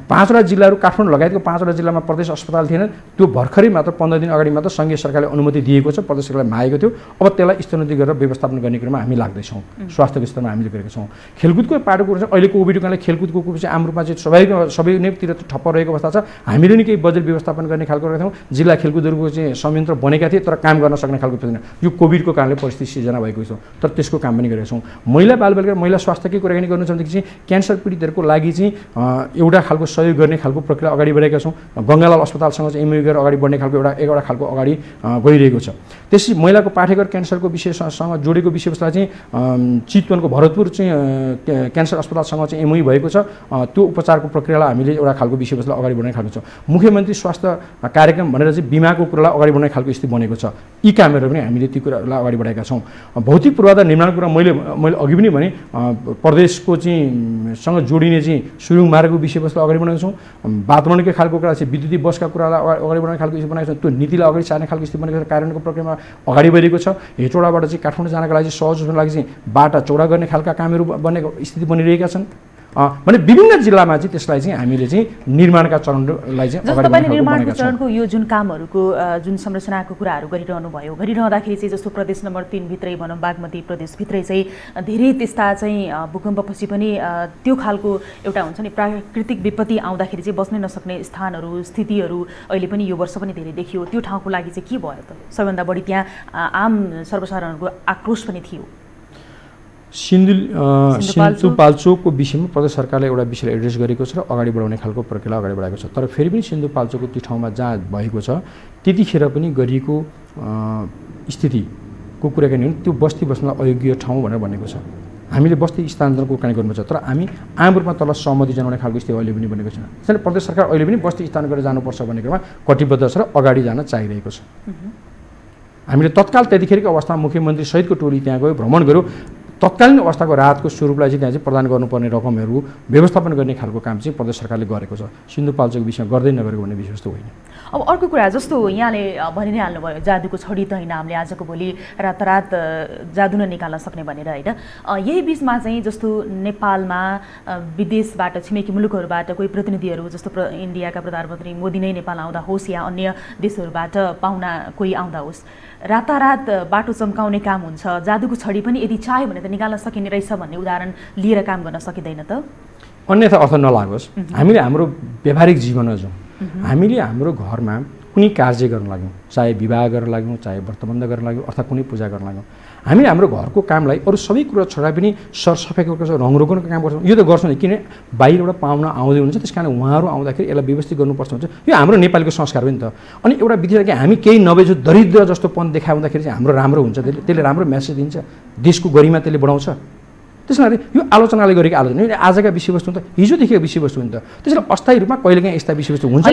5वटा जिल्लाहरू काठमाडौँ लगायतको 5वटा जिल्लामा प्रदेश अस्पताल थिएन, त्यो भर्खरै मात्र 15 दिन अगाडि मात्र सङ्घीय सरकारले अनुमति दिएको छ, प्रदेश सरकारले मागेको थियो। अब त्यसलाई स्तरोन्नति गरेर व्यवस्थापन गर्ने कुरामा हामी लाग्दैछौँ, स्वास्थ्यको स्तरमा हामीले गरेका छौँ। खेलकुदको पाटोको चाहिँ अहिले कोभिडको कारणले खेलकुदको कुरो चाहिँ हाम्रो रूपमा चाहिँ सबै नैतिर ठप्प रहेको अवस्था छ। हामीले नि केही बजेट व्यवस्थापन गर्ने खालको गरेका थियौँ, जिल्ला खेलकुदहरूको चाहिँ संयन्त्र बनेका थिए तर काम गर्न सक्ने खालको थिएन। यो कोभिडको कारणले परिस्थिति सिर्जना भएको छ, तर त्यसको काम पनि गरेका छौँ। महिला बालबालिका महिला स्वास्थ्यकै कुराकानी गर्नु छ भनेदेखि चाहिँ क्यान्सर पीडितहरूको लागि चाहिँ एउटा खालको सहयोग गर्ने खालको प्रक्रिया अगाडि बढेका छौँ। गङ्गालाल अस्पतालसँग चाहिँ एमओयू गरेर अगाडि बढ्ने खालको एउटा खालको अगाडि गइरहेको छ। त्यसै महिलाको पाठेघर क्यान्सरको विषयसँग जोडेको विषयवस्तुलाई चाहिँ चितवनको भरतपुर चाहिँ क्यान्सर अस्पतालसँग चाहिँ एमओयू भएको छ। त्यो उपचारको प्रक्रियालाई हामीले एउटा खालको विषयवस्तुलाई अगाडि बढाउने खालको छ। मुख्यमन्त्री स्वास्थ्य कार्यक्रम भनेर चाहिँ बिमाको कुरालाई अगाडि बढाउने खालको स्थिति बनेको छ। यी कामहरू पनि हामीले ती कुराहरूलाई अगाडि बढाएका छौँ। भौतिक पूर्वाधार निर्माणको कुरा मैले अघि पनि भने प्रदेशको चाहिँ सँग जोडिने चाहिँ सुरुङ मार्गको विषयवस्तु अगाडि बढाएको छौँ। वातावरणकै खालको कुरा चाहिँ विद्युतीय बसका कुरालाई अगाडि बढाउने खालको स्थिति बनाएको छ। त्यो नीतिलाई अगाडि सार्ने खालको स्थिति बनेको छ, कार्यान्वयनको प्रक्रियामा अगाडि बढेको छ। हेटौडाबाट चाहिँ काठमाडौँ जानका लागि सहज हुनको लागि चाहिँ बाटा चौडा गर्ने खालका कामहरू बनेको स्थिति बनिरहेका छन्। भने विभिन्न जिल्लामा चाहिँ त्यसलाई चाहिँ हामीले चाहिँ निर्माणका चरणलाई चाहिँ अगाडि बढाउने निर्माणको चरणको यो जुन कामहरूको जुन संरचनाको कुराहरू गरिरहनु भयो, गरिरहँदाखेरि चाहिँ जस्तो प्रदेश नम्बर 3 भित्रै भनौँ बागमती प्रदेशभित्रै चाहिँ धेरै त्यस्ता चाहिँ भूकम्पपछि पनि त्यो खालको एउटा हुन्छ नि प्राकृतिक विपत्ति आउँदाखेरि चाहिँ बस्नै नसक्ने स्थानहरू स्थितिहरू अहिले पनि यो वर्ष पनि धेरै देखियो। त्यो ठाउँको लागि चाहिँ के भयो त? सबैभन्दा बढी त्यहाँ आम सर्वसाधारणको आक्रोश पनि थियो। सिन्धुपाल्चोकको विषयमा प्रदेश सरकारले एउटा विषयलाई एड्रेस गरेको छ र अगाडि बढाउने खालको प्रक्रिया अगाडि बढाएको छ। तर फेरि पनि सिन्धुपाल्चोकको त्यो ठाउँमा जहाँ भएको छ त्यतिखेर पनि गरिएको स्थितिको कुराकानी हो त्यो बस्ती बस्न अयोग्य ठाउँ भनेर भनेको छ। हामीले बस्ती स्थानान्तरणको कुराकानी गर्नुपर्छ, तर हामी आम रूपमा तल सहमति जनाउने खालको स्थिति अहिले पनि बनेको छैन। त्यसैले प्रदेश सरकार अहिले पनि बस्ती स्थान गरेर जानुपर्छ भन्ने कुरामा कटिबद्ध छ र अगाडि जान चाहिरहेको छ। हामीले तत्काल त्यतिखेरको अवस्थामा मुख्यमन्त्री सहितको टोली त्यहाँ गयो, भ्रमण गर्यो। तत्कालीन अवस्थाको राहतको स्वरूपलाई चाहिँ त्यहाँ चाहिँ प्रदान गर्नुपर्ने रकमहरू व्यवस्थापन गर्ने खालको काम चाहिँ प्रदेश सरकारले गरेको छ। सिन्धुपाल्चोकको विषयमा गर्दै नगरेको भन्ने विषय जस्तो होइन। अब अर्को कुरा जस्तो यहाँले भनि नै हाल्नुभयो जादुको छडी त होइन हामीले आजको भोलि रातारात जादु नै निकाल्न सक्ने भनेर होइन। यही बिचमा चाहिँ जस्तो नेपालमा विदेशबाट छिमेकी मुलुकहरूबाट कोही प्रतिनिधिहरू जस्तो इन्डियाका प्रधानमन्त्री मोदी नै नेपाल आउँदा होस् या अन्य देशहरूबाट पाहुना कोही आउँदा होस्, रातारात बाटो चम्काउने काम हुन्छ। जादुको छडी पनि यदि चाह्यो भने त निकाल्न सकिने रहेछ भन्ने उदाहरण लिएर काम गर्न सकिँदैन त? अन्यथा अर्थ नलागोस्। हामीले हाम्रो व्यावहारिक जीवनमा जाउँ, हामीले हाम्रो घरमा कुनै कार्य गर्न लाग्यौँ, चाहे विवाह गर्न लाग्यौँ, चाहे व्रतबन्ध गर्न लाग्यौँ अथवा कुनै पूजा गर्न लाग्यौँ, हामीले हाम्रो घरको कामलाई अरू सबै कुरा छोडा पनि सरसफाइको रङ रोगनको काम गर्छौँ। यो त गर्छौँ नि, किन बाहिरबाट पाहुना आउँदै हुनुहुन्छ, त्यस कारण उहाँहरू आउँदाखेरि यसलाई व्यवस्थित गर्नुपर्छ हुन्छ। यो हाम्रो नेपालीको संस्कार हो नि त। अनि एउटा विधि कि हामी केही नबेचो दरिद्र जस्तोपन देखाउँदाखेरि चाहिँ हाम्रो राम्रो हुन्छ, त्यसले राम्रो मेसेज दिन्छ, देशको गरिमा त्यसले बढाउँछ। त्यसैले यो आलोचनाले गरेको आलोचना यो आजका विषयवस्तु त हिजो देखेको विषयवस्तु हुन्छ। त्यसैले अस्थायी रूपमा कहिलेकाहीँ यस्ता विषयवस्तु हुन्छ।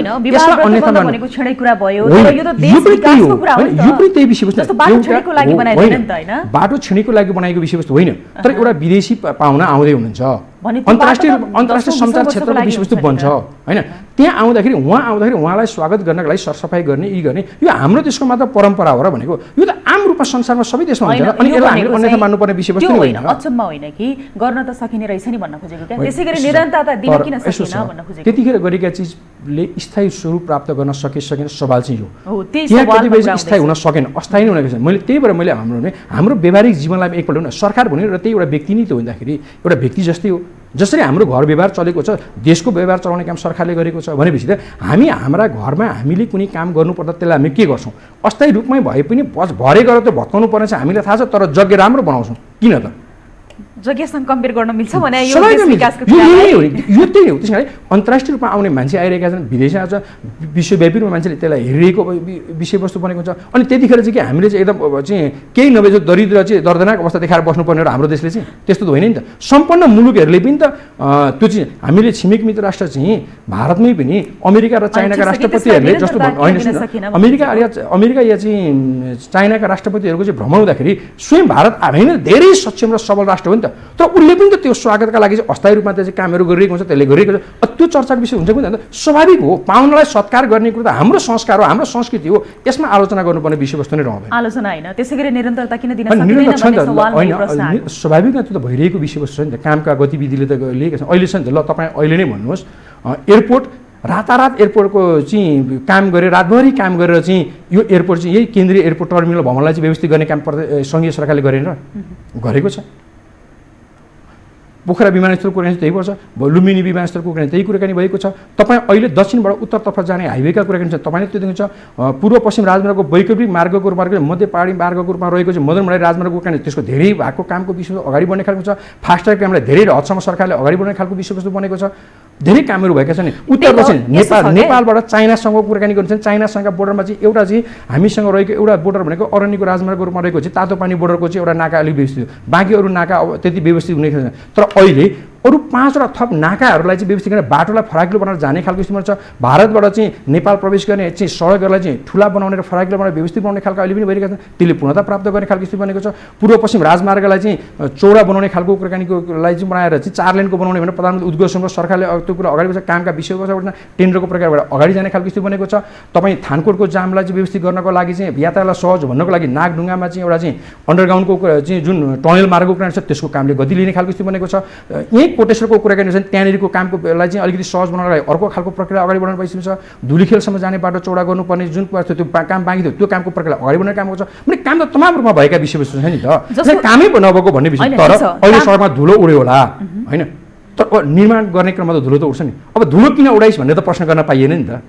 बाटो छिँडेको लागि बनाएको विषयवस्तु होइन, तर एउटा विदेशी पाहुना आउँदै हुनुहुन्छ, अन्तर्राष्ट्रिय सञ्चार क्षेत्रको विषयवस्तु बन्छ होइन। त्यहाँ आउँदाखेरि उहाँलाई स्वागत गर्नको लागि सरसफाइ गर्ने यी गर्ने यो हाम्रो देशको मात्र परम्परा हो र भनेको यो त आम रूपमा संसारमा सबै देशमा हुन्छ अनि यसलाई हामीले अन्यथा मान्नुपर्ने विषयवस्तु होइन। अचम्म होइन कि गर्न त सकिने रहेछ नि भन्न खोजेको क्या। त्यसैगरी निरन्तरता दिन किन सकिन भन्न खोजेको। त्यतिखेर गरेका चिजले स्थायी स्वरूप प्राप्त गर्न सकेन सवाल चाहिँ हो। त्यही त्यहाँ सवाल कतिपय स्थायी हुन सकेन, अस्थायी नै हुन सकेन। मैले त्यही भएर मैले हाम्रो व्यावहारिक जीवनलाई एकपल्ट हुन सरकार भन्यो र त्यही एउटा व्यक्ति नै त हुँदाखेरि एउटा व्यक्ति जस्तै हो। जसरी हाम्रो घर व्यवहार चलेको छ, देशको व्यवहार चलाउने काम सरकारले गरेको छ भनेपछि त हामी हाम्रा घरमा हामीले कुनै काम गर्नुपर्दा त्यसलाई हामी के गर्छौँ, अस्थायी रूपमै भए पनि भरे गरेर त भत्काउनु पर्ने छ हामीलाई थाहा छ, तर यज्ञ राम्रो बनाउँछौँ किन त? यज्ञसँग कम्पेयर गर्न मिल्छ भने यो विकासको यो त्यही हो। त्यस कारण अन्तर्राष्ट्रिय रूपमा आउने मान्छे आइरहेका छन्, विदेशी आउँछ, विश्वव्यापी रूपमा मान्छेले त्यसलाई हेरिरहेको विषयवस्तु बनेको हुन्छ। अनि त्यतिखेर चाहिँ कि हामीले चाहिँ एकदम चाहिँ केही नभए चाहिँ दरिद्र चाहिँ दर्दनाक अवस्था देखाएर बस्नुपर्ने हो हाम्रो देशले चाहिँ, त्यस्तो त होइन नि त। सम्पन्न मुलुकहरूले पनि त त्यो चाहिँ हामीले छिमेकी मित्र राष्ट्र चाहिँ भारतमै पनि अमेरिका र चाइनाका राष्ट्रपतिहरूले जस्तो होइन, अमेरिका या चाहिँ चाइनाका राष्ट्रपतिहरूको चाहिँ भ्रमण हुँदाखेरि स्वयं भारत होइन धेरै सक्षम र सबल राष्ट्र हो नि त, तर उसले पनि त त्यो स्वागतका लागि चाहिँ अस्थायी रूपमा चाहिँ कामहरू गरिरहेको हुन्छ, त्यसले गरिरहेको छ। त्यो चर्चाको विषय हुन्छ पनि त, स्वाभाविक हो। पाहुनालाई सत्कार गर्ने कुरो त हाम्रो संस्कार हो, हाम्रो संस्कृति हो, यसमा आलोचना गर्नुपर्ने विषयवस्तु नै रहँदैन। आलोचना होइन, त्यसैगरी निरन्तरता किन दिन सकिँदैन भन्ने सवाल होइन, स्वाभाविक नै त्यो त भइरहेको विषयवस्तु छ नि त। कामका गतिविधिले त लिएका छन् अहिले छ नि त। ल तपाईँ अहिले नै भन्नुहोस्, एयरपोर्ट रातारात एयरपोर्टको चाहिँ काम गरेर रातभरि काम गरेर चाहिँ यो एयरपोर्ट चाहिँ यही केन्द्रीय एयरपोर्ट टर्मिनल भवनलाई चाहिँ व्यवस्थित गर्ने काम सङ्घीय सरकारले गरेन र गरेको छ। पोखरा विमानस्थलको कुराकानी त्यही पर्छ, लुम्बिनी विमानस्थलको कुराकानी त्यही कुराकानी भएको छ। तपाईँ अहिले दक्षिणबाट उत्तरतर्फ जाने हाइवेका कुराकानी छ, तपाईँले त्यो देख्नुहुन्छ। पूर्व पश्चिम राजमार्गको वैकल्पिक मार्गको रूपमा मध्य पहाडी मार्गको रूपमा रहेको चाहिँ मदनमलाई राजमार्गको कुराकानी त्यसको धेरै भएको कामको विषय अगाडि बढ्ने खालको छ। फास्ट्याग कामलाई धेरै हदसम्म सरकारले अगाडि बढ्ने खालको विषयवस्तु बनेको छ। धेरै कामहरू भएका छन्। उत्तर दक्षिण नेपालबाट चाइनासँगको कुराकानी गर्छन्। चाइनासँगका बोर्डरमा चाहिँ एउटा चाहिँ हामीसँग रहेको एउटा बोर्डर भनेको अरण्यको राजमार्गको रूपमा रहेको चाहिँ तातो पानी बोर्डरको चाहिँ एउटा नाका अलिक व्यवस्थित, बाँकी अरू नाका त्यति व्यवस्थित हुने छैन। तर अहिले अरू 5वटा थप नाकाहरूलाई चाहिँ व्यवस्थित गरेर बाटोलाई फराकिलो बनाएर जाने खालको स्थितिमा छ। भारतबाट चाहिँ नेपाल प्रवेश गर्ने चाहिँ सडकहरूलाई चाहिँ ठुला बनाउने र फराकिलो बनाएर व्यवस्थित बनाउने खालको अहिले पनि भइरहेका छन्। त्यसले पूर्णता प्राप्त गर्ने खालको स्थिति बनेको छ। पूर्व पश्चिम राजमार्गलाई चाहिँ चौडा बनाउने खालको कुराकानीकोलाई चाहिँ बनाएर चाहिँ 4 लेनको बनाउने भनेर प्रधानमन्त्री उद्घोषणको सरकारले त्यो कुरा अगाडि बढ्छ। कामका विषयवस्तुबाट टेन्डरको प्रकारबाट अगाडि जाने खालको स्थिति बनेको छ। तपाईँ थानकोटको जामलाई चाहिँ व्यवस्थित गर्नको लागि चाहिँ यात्रालाई सहज भन्नको लागि नागढुङ्गामा चाहिँ एउटा चाहिँ अन्डरग्राउन्डको चाहिँ जुन टनल मार्गको कुरा छ त्यसको कामले गति लिने खालको स्थिति बनेको छ। यही कोटेश्वरको कुराकानी छ, त्यहाँनिरको कामकोलाई चाहिँ अलिकति सहज बनाउनको लागि अर्को खालको प्रक्रिया अगाडि बढाउनु परिसकेको छ। धुलीखेलसम्म जाने बाटो चौडा गर्नुपर्ने जुन त्यो काम बाँकी थियो त्यो कामको प्रक्रिया अगाडि बढाउने काम गर्छ। भने काम त तमाम रूपमा भएका विषयवस्तु छ नि त, कामै नभएको भन्ने विषय। तर अहिले सडकमा धुलो उड्यो होला होइन, तर निर्माण गर्ने क्रममा त धुलो त उड्छ नि। अब धुलो किन उडाइस् भन्ने त प्रश्न गर्न पाइएन नि त।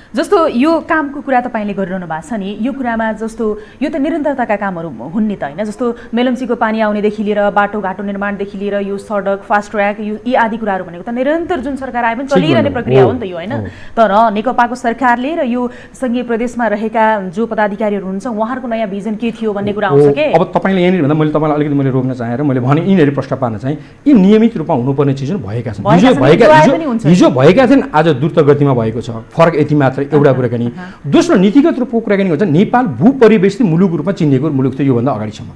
जस्तो यो कामको कुरा तपाईँले गरिरहनु भएको छ नि, यो कुरामा जस्तो यो त निरन्तरताका कामहरू हुन् नि त होइन। जस्तो मेलम्चीको पानी आउनेदेखि लिएर बाटोघाटो निर्माणदेखि लिएर यो सडक फास्ट ट्र्याक यी आदि कुराहरू भनेको त निरन्तर जुन सरकार आए पनि चलिरहने प्रक्रिया हो नि त यो होइन। तर नेकपाको सरकारले र यो सङ्घीय प्रदेशमा रहेका जो पदाधिकारीहरू हुनुहुन्छ उहाँहरूको नयाँ भिजन के थियो भन्ने कुरा आउँछ के। अब तपाईँले यहाँनिर भन्दा मैले तपाईँलाई अलिकति मैले रोक्न चाहेर मैले भने यिनीहरू प्रश्न पार्न चाहिँ यी नियमित रूपमा हुनुपर्ने चिजहरू भएका छन्। हिजो भएका थिएन, आज द्रुत गतिमा भएको छ। फरक यति मात्र एउटा कुराकानी। दोस्रो नीतिगत रूपको कुराकानी हुन्छ। नेपाल भूपरिवेष्टित मुलुक रूपमा चिनिएको मुलुक थियो योभन्दा अगाडिसम्म,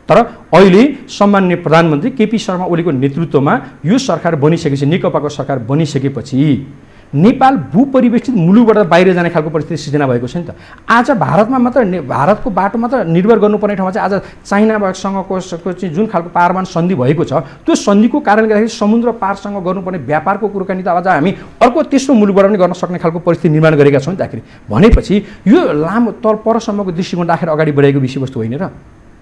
तर अहिले सम्माननीय प्रधानमन्त्री केपी शर्मा ओलीको नेतृत्वमा यो सरकार बनिसकेपछि, नेकपाको सरकार बनिसकेपछि नेपाल भूपरिवेष्टित मुलुकबाट बाहिर जाने खालको परिस्थिति सिर्जना भएको छ नि त। आज भारतमा मात्र भारतको बाटो मात्र निर्भर गर्नुपर्ने ठाउँमा चाहिँ आज चाइनासँगको चाहिँ जुन खालको पारमान सन्धि भएको छ त्यो सन्धिको कारणले गर्दाखेरि समुद्र पारसँग गर्नुपर्ने व्यापारको कुराकानी त आज हामी अर्को तेस्रो मुलुकबाट पनि गर्न सक्ने खालको परिस्थिति निर्माण गरेका छौँ नि त। आखिर भनेपछि यो लामो परसम्मको दृष्टिकोण राखेर अगाडि बढेको विषयवस्तु होइन र।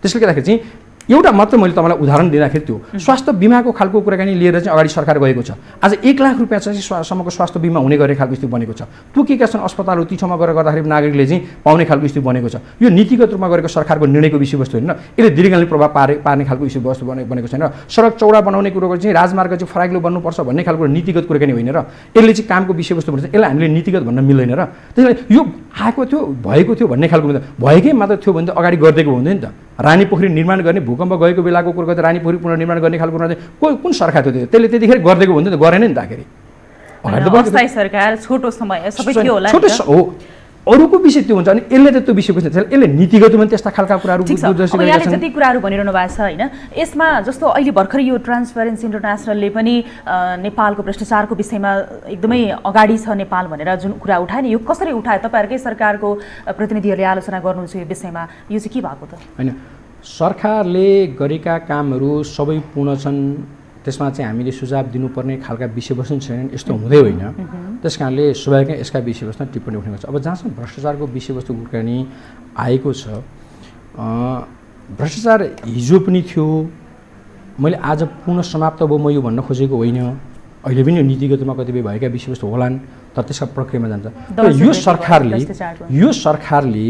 त्यसले गर्दाखेरि चाहिँ एउटा मात्र मैले तपाईँलाई उदाहरण दिँदाखेरि त्यो स्वास्थ्य बिमाको खालको कुराकानी लिएर चाहिँ अगाडि सरकार गएको छ। आज 1 लाख रुपियाँ चाहिँ सम्मको स्वास्थ्य बिमा हुने गर्ने खालको स्थिति बनेको छ। तोकेका छन् अस्पतालहरू, ती ठाउँमा गएर गर्दाखेरि नागरिकले चाहिँ पाउने खालको स्थिति बनेको छ। यो नीतिगत रूपमा गरेको सरकारको निर्णयको विषयवस्तु होइन, यसले दीर्घकालीन प्रभाव पार्ने खालको विषयवस्तु बनेको छैन। सडक चौडा बनाउने कुरो चाहिँ राजमार्ग चाहिँ फराकिलो बन्नुपर्छ भन्ने खालको नीतिगत कुराकानी होइन र। यसले चाहिँ कामको विषयवस्तु भन्छ, यसलाई हामीले नीतिगत भन्न मिल्दैन र। त्यसैले यो आएको थियो भएको थियो भन्ने खालको भएकै मात्र थियो भने त अगाडि गरिदिएको हुँदैन नि त। रानीपोखरी निर्माण गर्ने भूकम्प गएको बेलाको कुरो गर्दा रानीपोखरी पुनर्निर्माण गर्ने खालको कुरा चाहिँ कुन सरकार थियो त्यसले त्यतिखेर गरिदिएको हुन्थ्यो त, गरेन नि त। आखिर अस्थायी सरकार छोटो समय सबै थियो होला छोटो हो। अरूको विषय त्यो हुन्छ अनि यसले त त्यो विषय बुझ्छ यसले नीतिगत पनि त्यस्ता खालका कुराहरू ठिक छ। अब यहाँले जति कुराहरू भनिरहनु भएको छ होइन, यसमा जस्तो अहिले भर्खर यो ट्रान्सपेरेन्सी इन्टरनेसनलले पनि नेपालको भ्रष्टाचारको विषयमा एकदमै अगाडि छ नेपाल भनेर जुन कुरा उठायो नि, यो कसरी उठायो? तपाईँहरूकै सरकारको प्रतिनिधिहरूले आलोचना गर्नुहुन्छ यो विषयमा, यो चाहिँ के भएको त? होइन, सरकारले गरेका कामहरू सबै पूर्ण छन्, त्यसमा चाहिँ हामीले सुझाव दिनुपर्ने खालका विषयवस्तु छैनन्, यस्तो हुँदै होइन। त्यस कारणले स्वाभाविक यसका विषयवस्तुमा टिप्पणी उठ्ने गर्छ। अब जहाँसम्म भ्रष्टाचारको विषयवस्तु कुराकानी आएको छ, भ्रष्टाचार हिजो पनि थियो, मैले आज पूर्ण समाप्त भयो म यो भन्न खोजेको होइन, अहिले पनि यो नीतिगतमा कतिपय भएका विषयवस्तु होलान्, तर त्यसका प्रक्रियामा जान्छ। यो सरकारले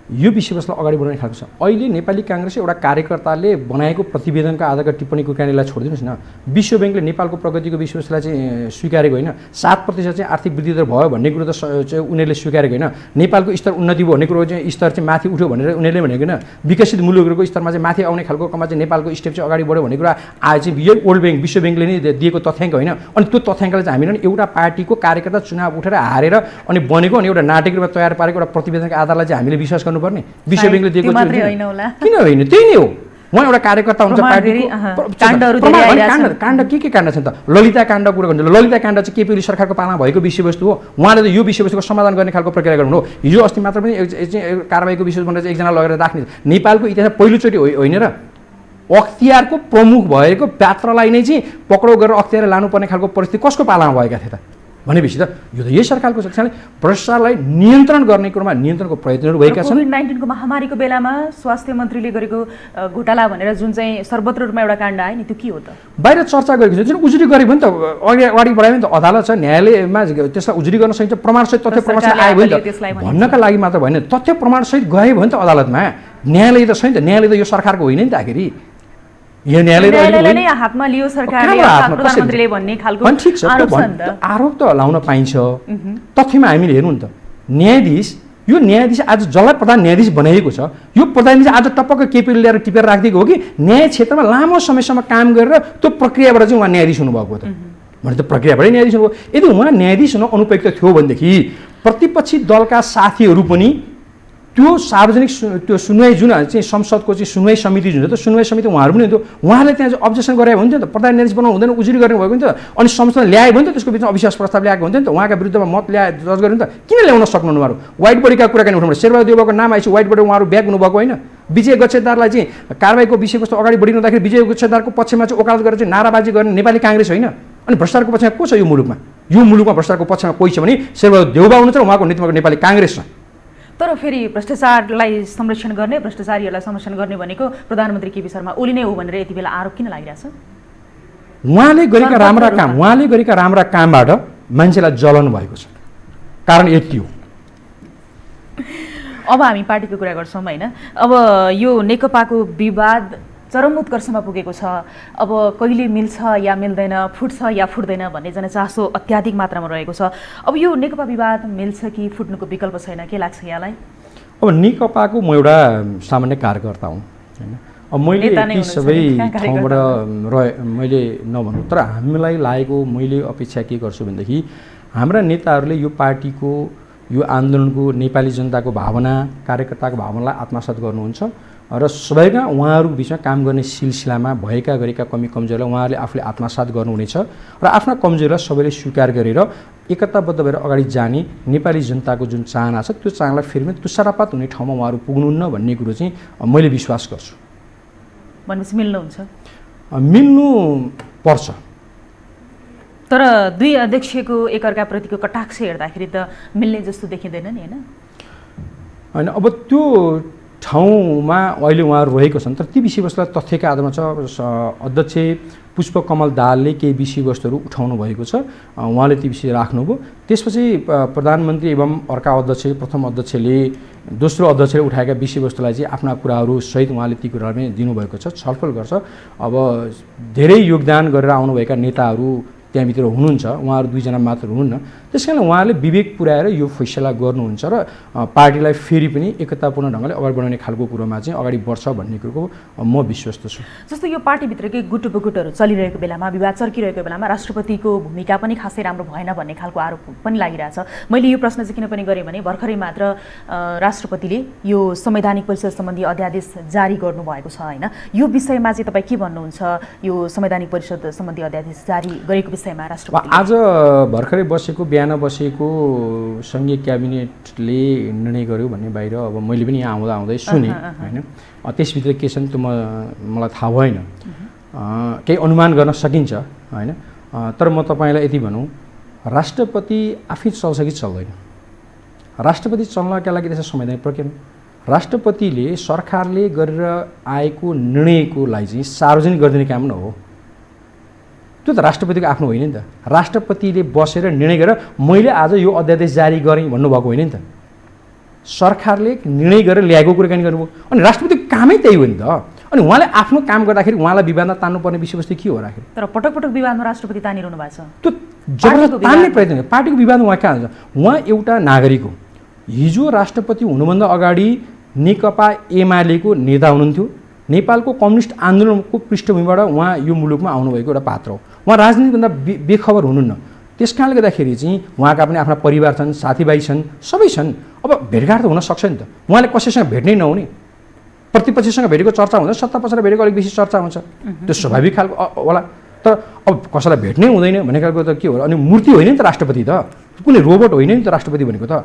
यो विषयवस्तुलाई अगाडि बढाउने खालको छ। अहिले नेपाली काङ्ग्रेस एउटा कार्यकर्ताले बनाएको प्रतिवेदनको आधारका टिप्पणीको कुरानीलाई छोडिदिनुहोस् न, विश्व ब्याङ्कले नेपालको प्रगतिको विषयवस्तुलाई चाहिँ स्वीकारेको होइन, 7% चाहिँ आर्थिक वृद्धि दर भयो भन्ने कुरो त उनीहरूले स्वीकारेको होइन, नेपालको स्तर उन्नति भयो भन्ने कुरो चाहिँ स्तर चाहिँ माथि उठ्यो भनेर उनीहरूले भनेको होइन, विकसित मुलुकहरूको स्तरमा चाहिँ माथि आउने खालको कमा चाहिँ नेपालको स्टेप चाहिँ अगाडि बढ्यो भन्ने कुरा आज चाहिँ यो वर्ल्ड ब्याङ्क विश्व ब्याङ्कले नै दिएको तथ्याङ्क होइन। अनि त्यो तथ्याङ्कलाई चाहिँ हामीले एउटा पार्टीको कार्यकर्ता चुनाव उठेर हारेर अनि बनेको अनि एउटा नाटक रूपमा तयार पारेको एउटा प्रतिवेदनको आधारलाई चाहिँ हामीले विश्वास गर्नुपर्ने? विश्व ब्याङ्कले दिएको किन होइन? त्यही नै हो। उहाँ एउटा कार्यकर्ता हुन्छ, काण्ड के काण्ड छ त? ललिता काण्ड कुरा गर्नु, ललिता काण्ड चाहिँ केपी ओली सरकारको पालामा भएको विषयवस्तु हो। उहाँले त यो विषयवस्तुको समाधान गर्ने खालको प्रक्रिया गर्नु हो। हिजो अस्ति मात्र पनि कारबाहीको विषय भनेर चाहिँ एकजना लगेर राख्ने नेपालको इतिहासमा पहिलोचोटि होइन र अख्तियारको प्रमुख भएको पात्रलाई नै चाहिँ पक्राउ गरेर अख्तियार लानुपर्ने खालको परिस्थिति कसको पालामा भएका थिए त भनेपछि त यो त यही सरकारको छ। त्यसैले भ्रष्टाचारलाई नियन्त्रण गर्ने कुरामा नियन्त्रणको प्रयत्नहरू भएका छन्। कोभिड-19को महामारीको बेलामा स्वास्थ्य मन्त्रीले गरेको घोटाला भनेर जुन चाहिँ सर्वत्र रूपमा एउटा काण्ड आयो नि, त्यो के हो त? बाहिर चर्चा गरेको छ, जुन उजुरी गरेको भने त अगाडि बढायो भने त अदालत छ, न्यायालयमा त्यसलाई उजुरी गर्न सकिन्छ, प्रमाणसहित तथ्य प्रमाणसहित आयो भने त भन्नका लागि मात्र भएन, तथ्य प्रमाणसहित गयो भने त अदालतमा न्यायालय त छैन त, न्यायालय त यो सरकारको होइन नि त। आखिरी यो न्यायालयले नै हातमा लियो सरकारले, प्रधानमन्त्रीले भन्ने खालको आरोप त लाउन पाइन्छ। तथ्यमा हामीले हेर्नु नि त, यो न्यायाधीश आज जसलाई प्रधान न्यायाधीश बनाइएको छ, यो प्रधान न्यायाधीश आज टपक्क केपीले ल्याएर टिपेर राखिदिएको हो कि न्याय क्षेत्रमा लामो समयसम्म काम गरेर त्यो प्रक्रियाबाट चाहिँ उहाँ न्यायाधीश हुनुभएको हो त भने त प्रक्रियाबाटै न्यायाधीश हुनुभयो। यदि उहाँ न्यायाधीश हुन अनुपयुक्त थियो भनेदेखि प्रतिपक्षी दलका साथीहरू पनि त्यो सार्वजनिक त्यो सुनवाई जुन चाहिँ संसदको चाहिँ सुनवाई समिति जुन छ, त्यो सुनवाई समिति उहाँहरू पनि हुन्थ्यो, उहाँले त्यहाँ चाहिँ अब्जेक्सन गरे हुन्थ्यो नि त, प्रधान न्यायाधीश बनाउनु हुँदैन, उजुरी गर्ने भएको नि त, अनि संसदमा ल्यायो भने त त्यसको बिचमा अविश्वास प्रस्ताव ल्याएको हुन्थ्यो नि त, उहाँका विरुद्धमा मत दर्ज गर्यो नि त, किन ल्याउन सक्नुहुन्न उहाँहरू? व्हाइट बडीका कुराकानी उठाउनु, शेरबहादुर देउवाको नाम आएपछि व्हाइट बडी उहाँहरू ब्याक हुनुभएको होइन? विजय गच्छेदारलाई चाहिँ कारबाहीको विषयवस्तु अगाडि बढिरहँदाखेरि विजय गच्छेदारको पक्षमा चाहिँ वकालत गरेर चाहिँ नाराबाजी गर्ने नेपाली काङ्ग्रेस होइन? अनि भ्रष्टाचारको पक्षमा को छ यो मुलुकमा? यो मुलुकमा भ्रष्टाचारको पक्षमा कोही छ भने शेरबहादुर देउवा हुनुहुन्छ र उहाँको नेतृत्वमा नेपाली काङ्ग्रेस छ। तर फेरि भ्रष्टाचारलाई संरक्षण गर्ने, भ्रष्टाचारीहरूलाई संरक्षण गर्ने भनेको प्रधानमन्त्री केपी शर्मा ओली नै हो भनेर यति बेला आरोप किन लागिरहेछ? उहाँले गरेका राम्रा कामबाट मान्छेलाई जलन भएको छ, कारण यति हो। अब हामी पार्टीको कुरा गर्छौँ होइन, अब यो नेकपाको विवाद चरम उत्कर्षमा पुगेको छ। अब कहिले मिल्छ या मिल्दैन, फुट्छ या फुट्दैन भन्ने जनचासो अत्याधिक मात्रामा रहेको छ। अब यो नेकपा विवाद मिल्छ कि फुट्नुको विकल्प छैन, के लाग्छ यहाँलाई? अब नेकपाको म एउटा सामान्य कार्यकर्ता हुँ होइन, अब मैले ती सबै ठाउँबाट मैले नभन्नु, तर हामीलाई लागेको मैले अपेक्षा के गर्छु भनेदेखि हाम्रा नेताहरूले यो पार्टीको यो आन्दोलनको नेपाली जनताको भावना, कार्यकर्ताको भावनालाई आत्मसात गर्नुहुन्छ र सबैका उहाँहरूको बिचमा काम गर्ने सिलसिलामा भएका गरेका कमी कमजोरीलाई उहाँहरूले आफूले आत्मसात गर्नुहुनेछ र आफ्ना कमजोरीलाई सबैले स्वीकार गरेर एकताबद्ध भएर अगाडि जाने नेपाली जनताको जुन चाहना छ त्यो चाहनालाई फेरि पनि तुषारपात हुने ठाउँमा उहाँहरू पुग्नुहुन्न भन्ने कुरो चाहिँ मैले विश्वास गर्छु। भनेपछि मिल्नुहुन्छ? मिल्नु पर्छ, तर दुई अध्यक्षको एकअर्काप्रतिको कटाक्ष हेर्दाखेरि त मिल्ने जस्तो देखिँदैन नि होइन? अब त्यो ठाउँमा अहिले उहाँहरू रहेको छन्, तर ती विषयवस्तुलाई तथ्यका आधारमा छ। अध्यक्ष पुष्पकमल दाहालले केही विषयवस्तुहरू उठाउनु भएको छ, उहाँले ती विषय राख्नुभयो। त्यसपछि प्रधानमन्त्री एवं अर्का अध्यक्ष, प्रथम अध्यक्षले, दोस्रो अध्यक्षले उठाएका विषयवस्तुलाई चाहिँ आफ्ना कुराहरू सहित उहाँले ती कुराहरू पनि दिनुभएको छ, छलफल गर्छ। अब धेरै योगदान गरेर आउनुभएका नेताहरू त्यहाँभित्र हुनुहुन्छ, उहाँहरू 2 जना मात्र हुनुहुन्न। त्यसकारण उहाँहरूले विवेक पुर्याएर यो फैसला गर्नुहुन्छ र पार्टीलाई फेरि पनि एकतापूर्ण ढङ्गले अगाडि बढाउने खालको कुरोमा चाहिँ अगाडि बढ्छ भन्ने कुरोको म विश्वस्त छु। जस्तो यो पार्टीभित्रकै गुटुपुगुटहरू चलिरहेको बेलामा, विवाद चर्किरहेको बेलामा राष्ट्रपतिको भूमिका पनि खासै राम्रो भएन भन्ने खालको आरोप पनि लागिरहेछ। मैले यो प्रश्न चाहिँ किन पनि गरेँ भने भर्खरै मात्र राष्ट्रपतिले यो संवैधानिक परिषद सम्बन्धी अध्यादेश जारी गर्नुभएको छ होइन। यो विषयमा चाहिँ तपाईँ के भन्नुहुन्छ? यो संवैधानिक परिषद सम्बन्धी अध्यादेश जारी गरेको विषयमा राष्ट्रपति आज भर्खरै बसेको बिहान बसेको सङ्घीय क्याबिनेटले निर्णय गर्यो भन्ने बाहिर अब मैले पनि यहाँ आउँदै सुने होइन। त्यसभित्र के छ नि त्यो मलाई थाहा भएन, केही अनुमान गर्न सकिन्छ होइन। तर म तपाईँलाई यति भनौँ, राष्ट्रपति आफै चल्छ कि चल्दैन? राष्ट्रपति चल्नका लागि त्यसमा संवैधानिक प्रक्रिया, राष्ट्रपतिले सरकारले गरेर आएको निर्णयकोलाई चाहिँ सार्वजनिक गरिदिने काम न हो। त्यो त राष्ट्रपतिको आफ्नो होइन नि त। राष्ट्रपतिले बसेर निर्णय गरेर मैले आज यो अध्यादेश जारी गरेँ भन्नुभएको होइन नि त। सरकारले निर्णय गरेर ल्याएको कुराकानी गर्नुभयो। अनि राष्ट्रपतिको कामै त्यही हो नि त। अनि उहाँले आफ्नो काम गर्दाखेरि उहाँलाई विवादमा तान्नुपर्ने विषयवस्तु के हो राखेर? तर पटक पटक विवादमा राष्ट्रपति तानिरहनु भएको छ। त्यो जबरजस्ती तान्ने प्रयत्न, पार्टीको विवादमा उहाँ कहाँ हुन्छ? उहाँ एउटा नागरिक हो। हिजो राष्ट्रपति हुनुभन्दा अगाडि नेकपा एमालेको नेता हुनुहुन्थ्यो। नेपालको कम्युनिस्ट आन्दोलनको पृष्ठभूमिबाट उहाँ यो मुलुकमा आउनुभएको एउटा पात्र हो। उहाँ राजनीतिभन्दा बेखबर हुनुहुन्न। त्यस कारणले गर्दाखेरि चाहिँ उहाँका पनि आफ्ना परिवार छन्, साथीभाइ छन्, सबै छन्। अब भेटघाट त हुन सक्छ नि त। उहाँले कसैसँग भेट्नै नहुने, प्रतिपक्षसँग भेटेको चर्चा हुन्छ, सत्ता पक्षमा भेटेको अलिक बेसी चर्चा हुन्छ, त्यो स्वाभाविक खालको होला। तर अब कसैलाई भेट्नै हुँदैन भन्ने खालको त के हो? अनि मूर्ति होइन नि त राष्ट्रपति त, कुनै रोबोट होइन नि त राष्ट्रपति भनेको त।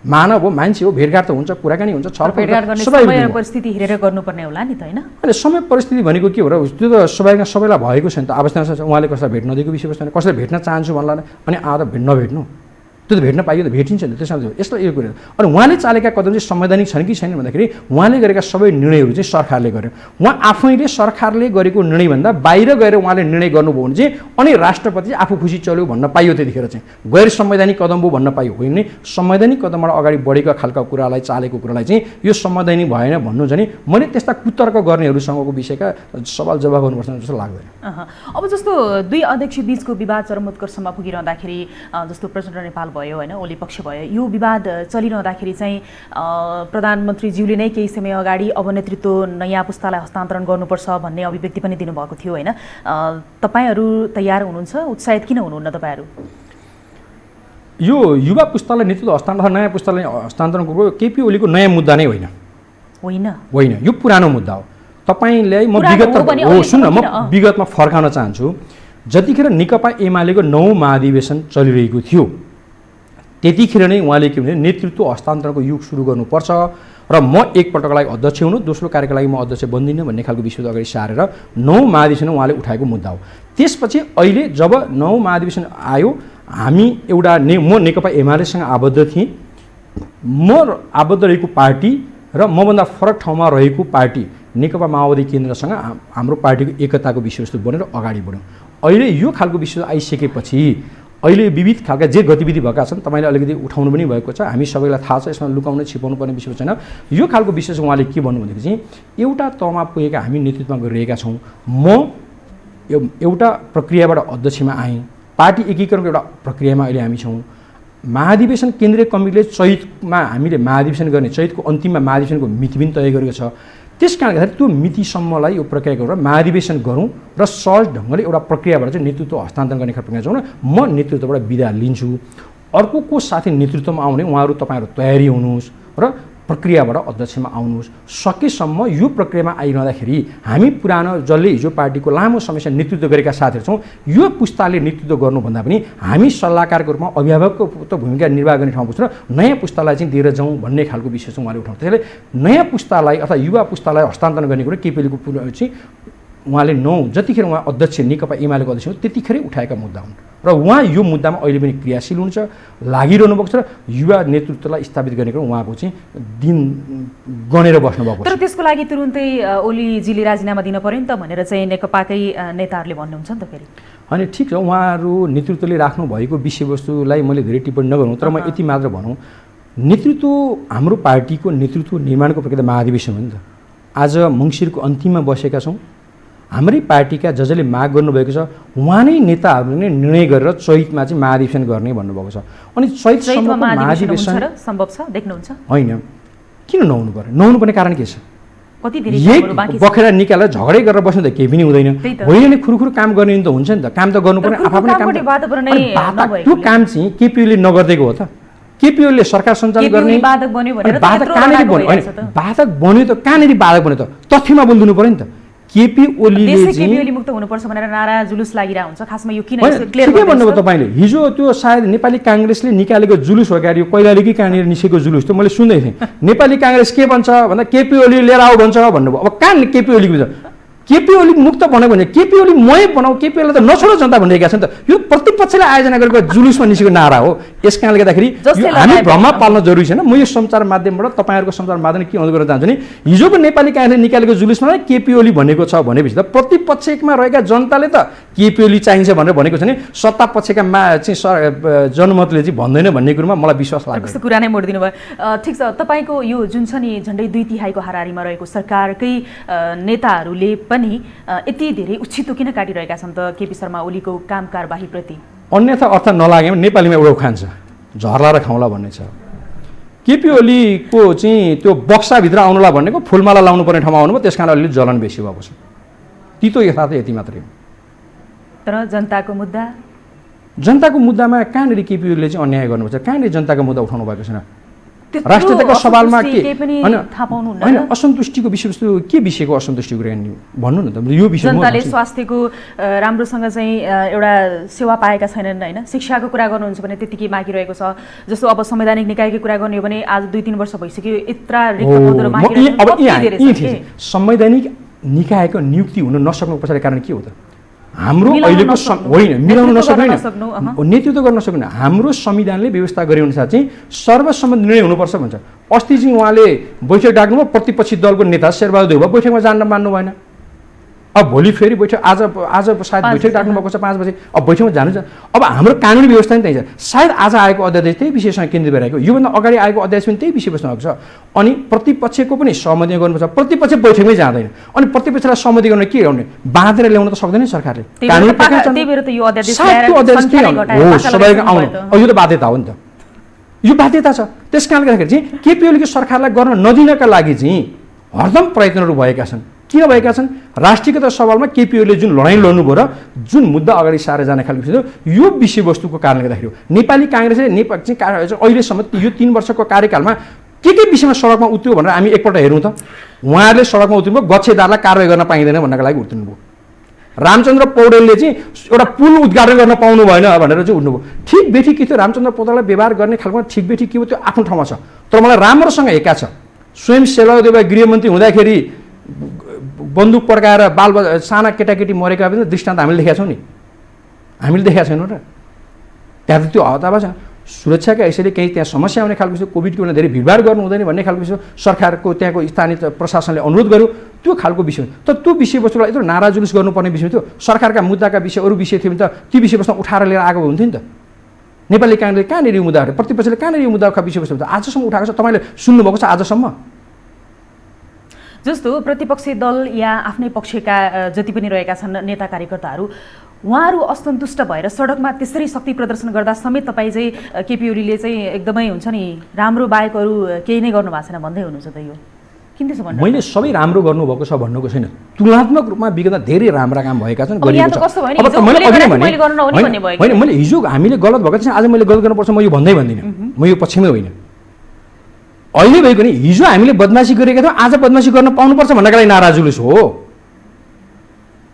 मानव हो, मान्छे हो, भेटघाट त हुन्छ, कुराकानी हुन्छ, छलफल समय परिस्थिति हेरेर गर्नुपर्ने होला नि त होइन। अनि समय परिस्थिति भनेको के हो र? त्यो त सबैलाई भएको छैन त। अवस्था उहाँले कसैलाई भेट्न नदिएको विषयवस्तु, कसैलाई भेट्न चाहन्छु भन्ला अनि नभेट्नु, त्यो त भेट्न पाइयो त भेटिन्छ नि। त्यसमा यस्तो यो कुरा। अनि उहाँले चालेका कदम चाहिँ संवैधानिक छन् कि छैन भन्दाखेरि उहाँले गरेका सबै निर्णयहरू चाहिँ सरकारले गर्यो। उहाँ आफैले सरकारले गरेको निर्णयभन्दा बाहिर गएर उहाँले निर्णय गर्नुभयो भने चाहिँ अनि राष्ट्रपति आफू खुसी चल्यो भन्न पाइयो। त्यतिखेर चाहिँ गैर संवैधानिक कदम हो भन्न पाइयो। होइन, संवैधानिक कदमबाट अगाडि बढेका खालका कुरालाई, चालेको कुरालाई चाहिँ यो संवैधानिक भएन भन्नु चाहिँ मैले त्यस्ता कुतर्क गर्नेहरूसँगको विषयका सवाल जवाब गर्नुपर्छ जस्तो लाग्दैन। अब जस्तो 2 अध्यक्ष बीचको विवाद चरम उत्कर्षमा पुगिरहँदाखेरि जस्तो प्रचण्ड नेपाल भयो होइन, ओली पक्ष भयो, यो विवाद चलिरहँदाखेरि चाहिँ प्रधानमन्त्रीज्यूले नै केही समय अगाडि अब नेतृत्व नयाँ पुस्तालाई हस्तान्तरण गर्नुपर्छ भन्ने अभिव्यक्ति पनि दिनुभएको थियो होइन। तपाईँहरू तयार हुनुहुन्छ? उत्साहित किन हुनुहुन्न तपाईँहरू? यो युवा पुस्तालाई नेतृत्व हस्तान्तरण, नयाँ पुस्तालाई हस्तान्तरण गर्नु केपी ओलीको नयाँ मुद्दा नै होइन। होइन, यो पुरानो मुद्दा हो। तपाईँलाई म विगतमा फर्काउन चाहन्छु। जतिखेर नेकपा एमालेको 9औं महाधिवेशन चलिरहेको थियो त्यतिखेर नै उहाँले के भने नेतृत्व हस्तान्तरणको युग सुरु गर्नुपर्छ र म एकपल्टको लागि अध्यक्ष हुनु, दोस्रो कार्यको लागि म अध्यक्ष बन्दिनँ भन्ने खालको विषय अगाडि सारेर 9औं महाधिवेशन उहाँले उठाएको मुद्दा हो। त्यसपछि अहिले जब 9औं महाधिवेशन आयो, हामी म नेकपा एमालेसँग आबद्ध थिएँ। म आबद्ध रहेको पार्टी र मभन्दा फरक ठाउँमा रहेको पार्टी नेकपा माओवादी केन्द्रसँग हाम्रो पार्टीको एकताको विषयवस्तु बनेर अगाडि बढ्यौँ। अहिले यो खालको विषय आइसकेपछि अहिले विविध खालका जे गतिविधि भएका छन् तपाईँले अलिकति उठाउनु पनि भएको छ, हामी सबैलाई थाहा छ, यसमा लुकाउनु छिपाउनु पर्ने विषय छैन। यो खालको विषय चाहिँ उहाँले के भन्नु भनेको चाहिँ एउटा तहमा पुगेका हामी नेतृत्वमा गरिरहेका छौँ। म एउटा प्रक्रियाबाट अध्यक्षमा आएँ, पार्टी एकीकरणको एउटा प्रक्रियामा अहिले हामी छौँ। महाधिवेशन केन्द्रीय कमिटीले चैतमा हामीले महाधिवेशन गर्ने, चैतको अन्तिममा महाधिवेशनको मिति पनि तय गरेको छ। त्यस कारणले गर्दाखेरि त्यो मितिसम्मलाई यो प्रक्रिया गरेर महाधिवेशन गरौँ र सहज ढङ्गले एउटा प्रक्रियाबाट चाहिँ नेतृत्व हस्तान्तरण गर्ने प्रक्रिया छौँ र म नेतृत्वबाट बिदा लिन्छु। अर्को को साथी नेतृत्वमा आउने उहाँहरू तपाईँहरू तयारी हुनुहोस् र प्रक्रियाबाट अध्यक्षमा आउनुहोस्। सकेसम्म यो प्रक्रियामा आइरहँदाखेरि हामी पुरानो जसले हिजो पार्टीको लामो समयमा नेतृत्व गरेका साथीहरू छौँ, यो पुस्ताले नेतृत्व गर्नुभन्दा पनि हामी सल्लाहकारको रूपमा अभिभावकको भूमिका निर्वाह गर्ने ठाउँ पुग्छ र नयाँ पुस्तालाई चाहिँ दिएर जाउँ भन्ने खालको विषय चाहिँ उहाँले उठाउँछ। त्यसैले नयाँ पुस्तालाई अथवा युवा पुस्तालाई हस्तान्तरण गर्ने कुरो केपीओलीको चाहिँ उहाँले जतिखेर उहाँ अध्यक्ष नेकपा एमालेको अध्यक्ष हो त्यतिखेरै उठाएका मुद्दा हुन् र उहाँ यो मुद्दामा अहिले पनि क्रियाशील हुनुहुन्छ, लागिरहनु भएको छ र युवा नेतृत्वलाई स्थापित गर्ने कुरो उहाँको चाहिँ दिन गनेर बस्नुभएको छ। तर त्यसको लागि तुरुन्तै ओलीजीले राजीनामा दिन पर्यो नि त भनेर चाहिँ नेकपाकै नेताहरूले भन्नुहुन्छ नि त फेरि। अनि ठिक छ, उहाँहरू नेतृत्वले राख्नु भएको विषयवस्तुलाई मैले धेरै टिप्पणी नगरौँ, तर म यति मात्र भनौँ, नेतृत्व हाम्रो पार्टीको नेतृत्व निर्माणको प्रक्रिया महाधिवेशन हो नि त। आज मङ्सिरको अन्तिममा बसेका छौँ, हाम्रै पार्टीका जसले माग गर्नुभएको छ उहाँ नै नेताहरूले नै निर्णय गरेर चैतमा चाहिँ महाधिवेशन गर्ने भन्नुभएको छ। अनि चैतसम्मको महाधिवेशन सम्भव छ देख्नुहुन्छ? होइन, किन नहुनु पर्यो? नहुनुपर्ने कारण के छ? कति धेरै एक बखेरा निकालेर झगडै गरेर बस्नु त केही पनि हुँदैन। होइन नि, खुरुखुरु काम गर्ने त हुन्छ नि त, काम त गर्नुपर्ने आफ्नै काम। त्यो काम चाहिँ केपिओले नगरिदिएको हो त। केपिओले सरकार सञ्चालन गर्ने बाधक कहाँनिर बन्यो? होइन, बाधक बन्यो त कहाँनिर बाधक बन्यो त? तथ्यमा बोलिदिनु पर्यो नि त। केपी ओलीले मुक्त हुनुपर्छ भनेर नारा जुलुस लागिरहेको हुन्छ। खासमा यो किन ठिकै भन्नुभयो तपाईँले। हिजो त्यो सायद नेपाली काङ्ग्रेसले निकालेको जुलुस हो क्या, यो कैलालीकै कहाँनिर निस्केको जुलुस त मैले सुन्दै थिएँ। नेपाली काङ्ग्रेस के भन्छ भन्दा केपी ओली लिएर आऊ भन्छ भन्नुभयो। अब कहाँ केपी ओलीको भन्छ? केपी ओली मुक्त भन्यो भने केपी ओली मै बनाऊ, केपी ओलीलाई त नछोडो जनता भनिरहेका छ नि त। यो प्रतिपक्षले आयोजना गरेको जुलुसमा निस्केको नारा हो। यस कारणले गर्दाखेरि हामी भ्रममा पाल्न जरुरी छैन। म यो सञ्चार माध्यमबाट तपाईँहरूको सञ्चार माध्यमले के अनुरोध गर्न चाहन्छु नि, हिजोको नेपाली काङ्ग्रेसले निकालेको जुलुसमा केपी ओली भनेको छ भनेपछि त प्रतिपक्षमा रहेका जनताले त केपी ओली चाहिन्छ भनेर भनेको छ नि। सत्ता पक्षका चाहिँ जनमतले चाहिँ भन्दैन भन्ने कुरोमा मलाई विश्वास लाग्छ। कस्तो कुरा नै मोडिदिनु भयो। ठिक छ, तपाईँको यो जुन छ नि झन्डै 2/3 हाराहारीमा रहेको सरकारकै नेताहरूले पनि यति धेरै उछितो किन काटिरहेका छन् त केपी शर्मा ओलीको काम कारबाहीप्रति? अन्यथा अर्थ नलागे भने नेपालीमा एउटा उखान छ, झर्ला र खाउँला भन्ने छ। केपी ओलीको चाहिँ त्यो बक्साभित्र आउनुलाई भनेको फुलमाला लाउनु पर्ने ठाउँमा आउनुभयो, त्यस कारण अलिअलि जलन बेसी भएको छ। तितो यथार्थ यति मात्रै हो। तर जनताको मुद्दामा कहाँनिर केपी ओलीले चाहिँ अन्याय गर्नुपर्छ? कहाँनिर जनताको मुद्दा उठाउनु भएको छैन? राष्ट्रियताको सवालमा के होइन असन्तुष्टिको विषयवस्तु के विषयको असन्तुष्टिको भन्नु न त। यो विषय जनताले स्वास्थ्यको राम्रोसँग चाहिँ एउटा सेवा पाएका छैनन् होइन। शिक्षाको कुरा गर्नुहुन्छ भने त्यतिकै बाँकी रहेको छ। जस्तो अब संवैधानिक निकायको कुरा गर्ने हो भने आज 2-3 वर्ष भइसक्यो, यत्रा संवैधानिक निकायको नियुक्ति हुन नसक्नुको पछाडि कारण के हो त? हाम्रो अहिलेको होइन मिलाउन नसक्नु, नेतृत्व गर्न नसक्नु। हाम्रो संविधानले व्यवस्था गरे अनुसार चाहिँ सर्वसम्मत निर्णय हुनुपर्छ भन्छ। अस्ति चाहिँ उहाँले बैठक डाक्नुभयो, प्रतिपक्षी दलको नेता शेरबहादुर देउवा बैठकमा जान मान्नु भएन। अब भोलि फेरि बैठक आज सायद बैठक डाक्नुभएको छ 5 बजे, अब बैठकमा जानु छ। अब हाम्रो कानुनी व्यवस्था नि त्यही छ। सायद आज आएको अध्यादेश त्यही विषयसँग केन्द्रित भइरहेको, योभन्दा अगाडि आएको अध्यादेश पनि त्यही विषयवस्तु आएको छ। अनि प्रतिपक्षको पनि सहमति गर्नुपर्छ। प्रतिपक्ष बैठकमै जाँदैन, अनि प्रतिपक्षलाई सहमति गर्न के गर्ने? बाँधेर ल्याउन त सक्दैन सरकारले। कानुनी सबैको आउनु यो त बाध्यता हो नि त। यो बाध्यता छ। त्यस कारणले गर्दाखेरि चाहिँ केपी ओलीको सरकारलाई गर्न नदिनका लागि चाहिँ हरदम प्रयत्नहरू भएका छन्। किन भएका छन्? राष्ट्रियता सवालमा केपी ओलीले जुन लडाइँ लड्नुभयो र जुन मुद्दा अगाडि सारेर जाने खालको विषय यो विषयवस्तुको कारणले गर्दाखेरि हो। नेपाली काङ्ग्रेसले चाहिँ अहिलेसम्म यो 3 वर्षको कार्यकालमा के विषयमा सडकमा उत्रियो भनेर हामी एकपल्ट हेरौँ त। उहाँहरूले सडकमा उत्रिनुभयो, गच्छेदारलाई कारवाही गर्न पाइँदैन भन्नको लागि उत्रिनुभयो। रामचन्द्र पौडेलले चाहिँ एउटा पुल उद्घाटन गर्न पाउनु भएन भनेर चाहिँ उठ्नुभयो। ठिक बेठी के थियो? रामचन्द्र पौडेललाई व्यवहार गर्ने खालको ठिक बेठी के हो त्यो आफ्नो ठाउँमा छ। तर मलाई राम्रोसँग एका छ, स्वयं शेरबहादुर देउवा गृहमन्त्री हुँदाखेरि बन्दुक पड्काएर साना केटाकेटी मरेका पनि दृष्टान्त हामीले देखेका छौँ नि, हामीले देखेका छैनौँ र? त्यहाँ त त्यो हताबा छ। सुरक्षाका यसैले केही त्यहाँ समस्या आउने खालको विषय, कोभिडको बेला धेरै भिडभाड गर्नु हुँदैन भन्ने खालको विषय सरकारको त्यहाँको स्थानीय प्रशासनले अनुरोध गर्यो, त्यो खालको विषय। तर त्यो विषयवस्तुलाई यत्रो नारा जुलुस गर्नुपर्ने विषय थियो। सरकारका मुद्दाका विषय अरू विषय थियो भने त ती विषयवस्तु उठाएर लिएर आएको हुन्थ्यो नि त। नेपाली काङ्ग्रेसले कहाँनिर यो मुद्दाहरू, प्रतिपक्षले कहाँनिर यो मुद्दाका विषयवस्तु आजसम्म उठाएको छ? तपाईँले सुन्नुभएको छ आजसम्म? जस्तो प्रतिपक्षी दल या आफ्नै पक्षका जति पनि रहेका छन् नेता कार्यकर्ताहरू, उहाँहरू असन्तुष्ट भएर सडकमा त्यसरी शक्ति प्रदर्शन गर्दा समेत तपाईँ चाहिँ केपी ओलीले चाहिँ एकदमै हुन्छ नि राम्रो बाहेक अरू केही नै गर्नु भएको छैन भन्दै हुनुहुन्छ त? यो किन त्यसो भन्नु? मैले सबै राम्रो गर्नुभएको छ भन्नुको छैन। तुलनात्मक रूपमा विगतमा धेरै राम्रा काम भएका छन्, गरिएको छ। अब मैले हिजो हामीले गलत भएको छ, आज मैले गलत गर्नुपर्छ म यो भन्दिनँ। म यो पक्षमै होइन। अहिले भएको नि हिजो हामीले बदमासी गरेका थियौँ, आज बदमासी गर्न पाउनुपर्छ भन्नका लागि नारा जुलुस हो।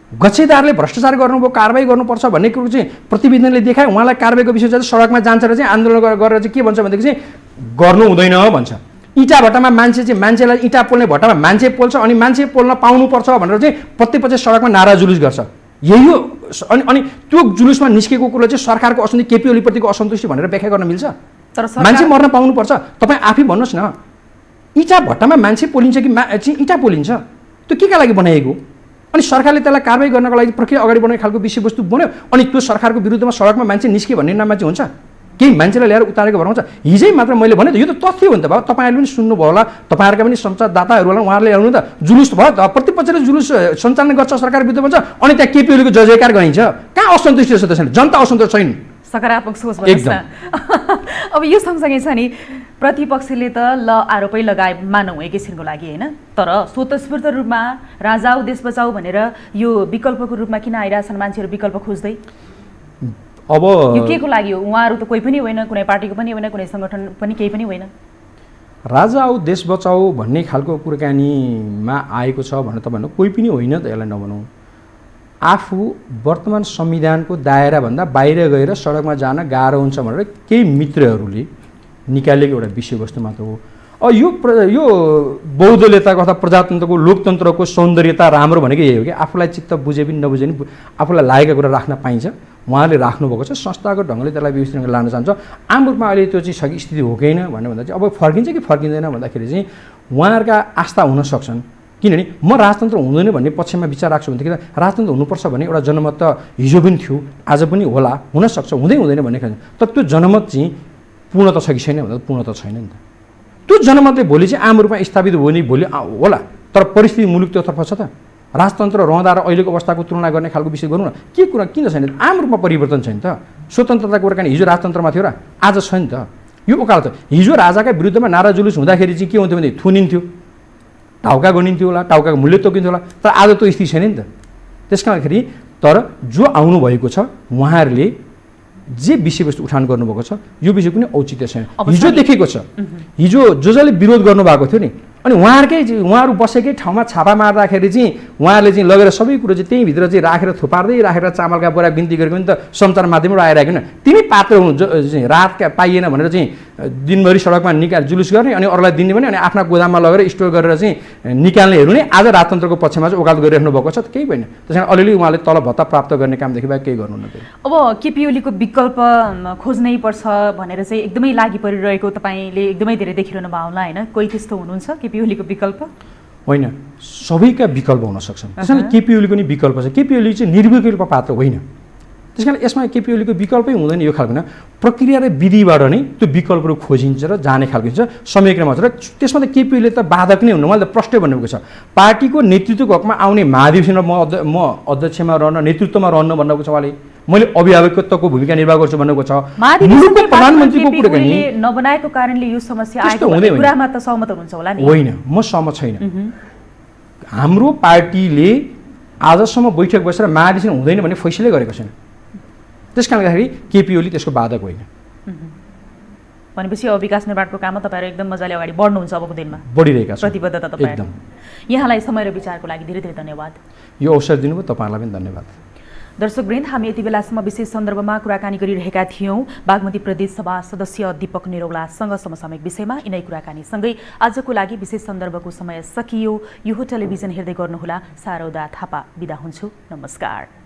गच्छेदारले भ्रष्टाचार गर्नुभयो, कारवाही गर्नुपर्छ भन्ने कुरो चाहिँ प्रतिवेदनले देखाए। उहाँलाई कारवाहीको विषय चाहिँ सडकमा जान्छ र चाहिँ आन्दोलन गरेर चाहिँ के भन्छ भनेदेखि चाहिँ गर्नु हुँदैन भन्छ। इँटा भट्टामा मान्छे चाहिँ मान्छेलाई इँटा पोल्ने भट्टामा मान्छे पोल्छ, अनि मान्छे पोल्न पाउनुपर्छ भनेर चाहिँ प्रतिपक्ष सडकमा नारा जुलुस गर्छ। यही हो। अनि त्यो जुलुसमा निस्केको कुरो चाहिँ सरकारको असन्तुष्टि, केपी ओलीप्रतिको असन्तुष्टि भनेर व्याख्या गर्न मिल्छ? मान्छे मर्न पाउनुपर्छ। तपाईँ आफै भन्नुहोस् न, इँटा भट्टामा मान्छे पोलिन्छ कि चाहिँ इँटा पोलिन्छ? त्यो केका लागि बनाइएको? अनि सरकारले त्यसलाई कारवाही गर्नको लागि प्रक्रिया अगाडि बढाउने खालको विषयवस्तु बन्यो, अनि त्यो सरकारको विरुद्धमा सडकमा मान्छे निस्के भन्ने नाममा चाहिँ हुन्छ? केही मान्छेलाई ल्याएर उतारेको भरमा छ। हिजै मात्र मैले भने त यो त तथ्य हो नि त बाबा, तपाईँहरूले पनि सुन्नुभयो होला, तपाईँहरूका पनि सञ्चारदाताहरू होला, उहाँहरूले ल्याउनु त जुलुस भयो त, प्रतिपक्षले जुलुस सञ्चालन गर्छ सरकार विरुद्ध भन्छ, अनि त्यहाँ केपी ओलीको जय जयकार गरिन्छ। कहाँ असन्तुष्टि छ त छैन, जनता असन्तुष्ट छैन। सकारात्मक सोच भन्नुहोस् न। अब यो सँगसँगै छ नि प्रतिपक्षले त आरोपै लगाए मानौँ एक किसिमको लागि होइन, तर स्वतस्फूर्त रूपमा राजा आऊ देश बचाऊ भनेर यो विकल्पको रूपमा किन आइरहेछन् मान्छेहरू विकल्प खोज्दै? अब यो के को लागि हो? उहाँहरू त कोही पनि होइन, कुनै पार्टीको पनि होइन, कुनै सङ्गठन पनि केही पनि होइन। राजा आऊ देश बचाऊ भन्ने खालको कुराकानीमा आएको छ भनेर तपाईँहरू कोही पनि होइन त, यसलाई नभनौँ। आफू वर्तमान संविधानको दायराभन्दा बाहिर गएर सडकमा जान गाह्रो हुन्छ भनेर केही मित्रहरूले निकालेको एउटा विषयवस्तु मात्र हो। यो बौद्धलेताको अथवा प्रजातन्त्रको लोकतन्त्रको सौन्दर्यता राम्रो भनेको यही हो कि आफूलाई चित्त बुझे पनि नबुझे पनि आफूलाई लागेको कुरा राख्न पाइन्छ। उहाँले राख्नुभएको छ, संस्थाको ढङ्गले त्यसलाई व्यवस्थित ढङ्गले लान चाहन्छ। आम रूपमा अहिले त्यो चाहिँ छ कि स्थिति हो कि होइन भन्ने भन्दा चाहिँ अब फर्किन्छ कि फर्किँदैन भन्दाखेरि चाहिँ उहाँहरूका आस्था हुन सक्छन्, किनभने म राजतन्त्र हुँदैन भन्ने पक्षमा विचार राख्छु भनेदेखि त राजतन्त्र हुनुपर्छ भन्ने एउटा जनमत त हिजो पनि थियो, आज पनि होला, हुनसक्छ, हुँदै हुँदैन भन्ने खान्छ। तर त्यो जनमत चाहिँ पूर्ण त छ कि छैन भन्दा पूर्ण त छैन नि त। त्यो जनमतले भोलि चाहिँ आम रूपमा स्थापित हो नि भोलि होला, तर परिस्थिति मुलुक त्योतर्फ छ त। राजतन्त्र रहँदा र अहिलेको अवस्थाको तुलना गर्ने खालको विषय गरौँ न, के कुरा किन छैन? आम रूपमा परिवर्तन छैन त। स्वतन्त्रताको कुराकानी हिजो राजतन्त्रमा थियो र आज छैन त। यो उकालो त हिजो राजाका विरुद्धमा नारा जुलुस हुँदाखेरि चाहिँ के हुन्थ्यो भने थुनिन्थ्यो, टाउका गनिन्थ्यो होला, टाउकाको मूल्य तोकिन्थ्यो होला, तर आज त्यो स्थिति छैन नि त। त्यस कारणखेरि तर जो आउनुभएको छ उहाँहरूले जे विषयवस्तु उठान गर्नुभएको छ यो विषय पनि औचित्य छैन। हिजो देखेको छ, हिजो जसले विरोध गर्नुभएको थियो नि, अनि उहाँहरू बसेकै ठाउँमा छापा मार्दाखेरि चाहिँ उहाँहरूले चाहिँ लगेर सबै कुरो चाहिँ त्यहीँभित्र चाहिँ राखेर थुपार्दै राखेर चामलका बोरा बिन्ती गरेको नि त सञ्चार माध्यमबाट आइरहेको होइन। तिमी पात्र हुनु चाहिँ रात पाइएन भनेर चाहिँ दिनभरि सडकमा जुलुस गर्ने अनि अरूलाई दिने भने अनि आफ्ना गोदाममा लगेर स्टोर गरेर चाहिँ निकाल्नेहरू नै आज राजतन्त्रको पक्षमा चाहिँ ओकालत गरिराख्नु भएको छ त केही भएन। त्यस कारण अलिअलि उहाँले तलब भत्ता प्राप्त गर्ने कामदेखि बाहेक केही गर्नुहुन्न। अब केपी ओलीको विकल्प खोज्नै पर्छ भनेर चाहिँ एकदमै लागि परिरहेको तपाईँले एकदमै धेरै देखिरहनु भयो होला होइन? कोही त्यस्तो हुनुहुन्छ केपी ओलीको विकल्प? होइन, सबैका विकल्प हुन सक्छन्। त्यस कारण केपी ओलीको नि विकल्प छ। केपी ओली चाहिँ निर्विकल्प पात्र होइन। त्यस कारण यसमा केपी ओलीको विकल्पै हुँदैन यो खालको होइन। प्रक्रिया र विधिबाट नै त्यो विकल्पहरू खोजिन्छ र जाने खालको हुन्छ समयक्रममा छ। र त्यसमा त केपी ओलीले त बाधक नै हुनु, मैले त प्रष्टै भन्नुभएको छ। पार्टीको नेतृत्वको हकमा आउने महाधिवेशनमा म अध्यक्षमा रहन नेतृत्वमा रहन भन्नुभएको छ उहाँले। मैले अभिभावकत्वको भूमिका निर्वाह गर्छु भन्नुभएको छ। मुलुकको प्रधानमन्त्रीको कुराकानी नबनाएको कारणले यो समस्या आएको भन्ने कुरामा त सहमत हुनुहुन्छ होला नि? होइन, म सहमत छैन। हाम्रो पार्टीले आजसम्म बैठक बसेर महाधिवेशन हुँदैन भन्ने फैसलै गरेको छैन। त्यस कारणले केपी ओली त्यसको बाधक होइन। भनेपछि अब विकास निर्माणको काममा तपाईँहरू एकदम मजाले अगाडि बढ्नुहुन्छ अबको दिनमा? बढिरहेका छ, प्रतिबद्धता तपाईँहरू। यहाँलाई समय र विचारको लागि धेरै धेरै धन्यवाद। यो अवसर दिनुभयो, तपाईँहरूलाई पनि धन्यवाद। दर्शकवृन्द, हामी यति बेलासम्म विशेष सन्दर्भमा कुराकानी गरिरहेका थियौँ बागमती प्रदेश सभा सदस्य दीपक निरौलासँग समसामयिक विषयमा। यिनै कुराकानीसँगै आजको लागि विशेष सन्दर्भको समय सकियो। यो टेलिभिजन हेर्दै गर्नुहोला। सारौदा थापा बिदा हुन्छु। नमस्कार।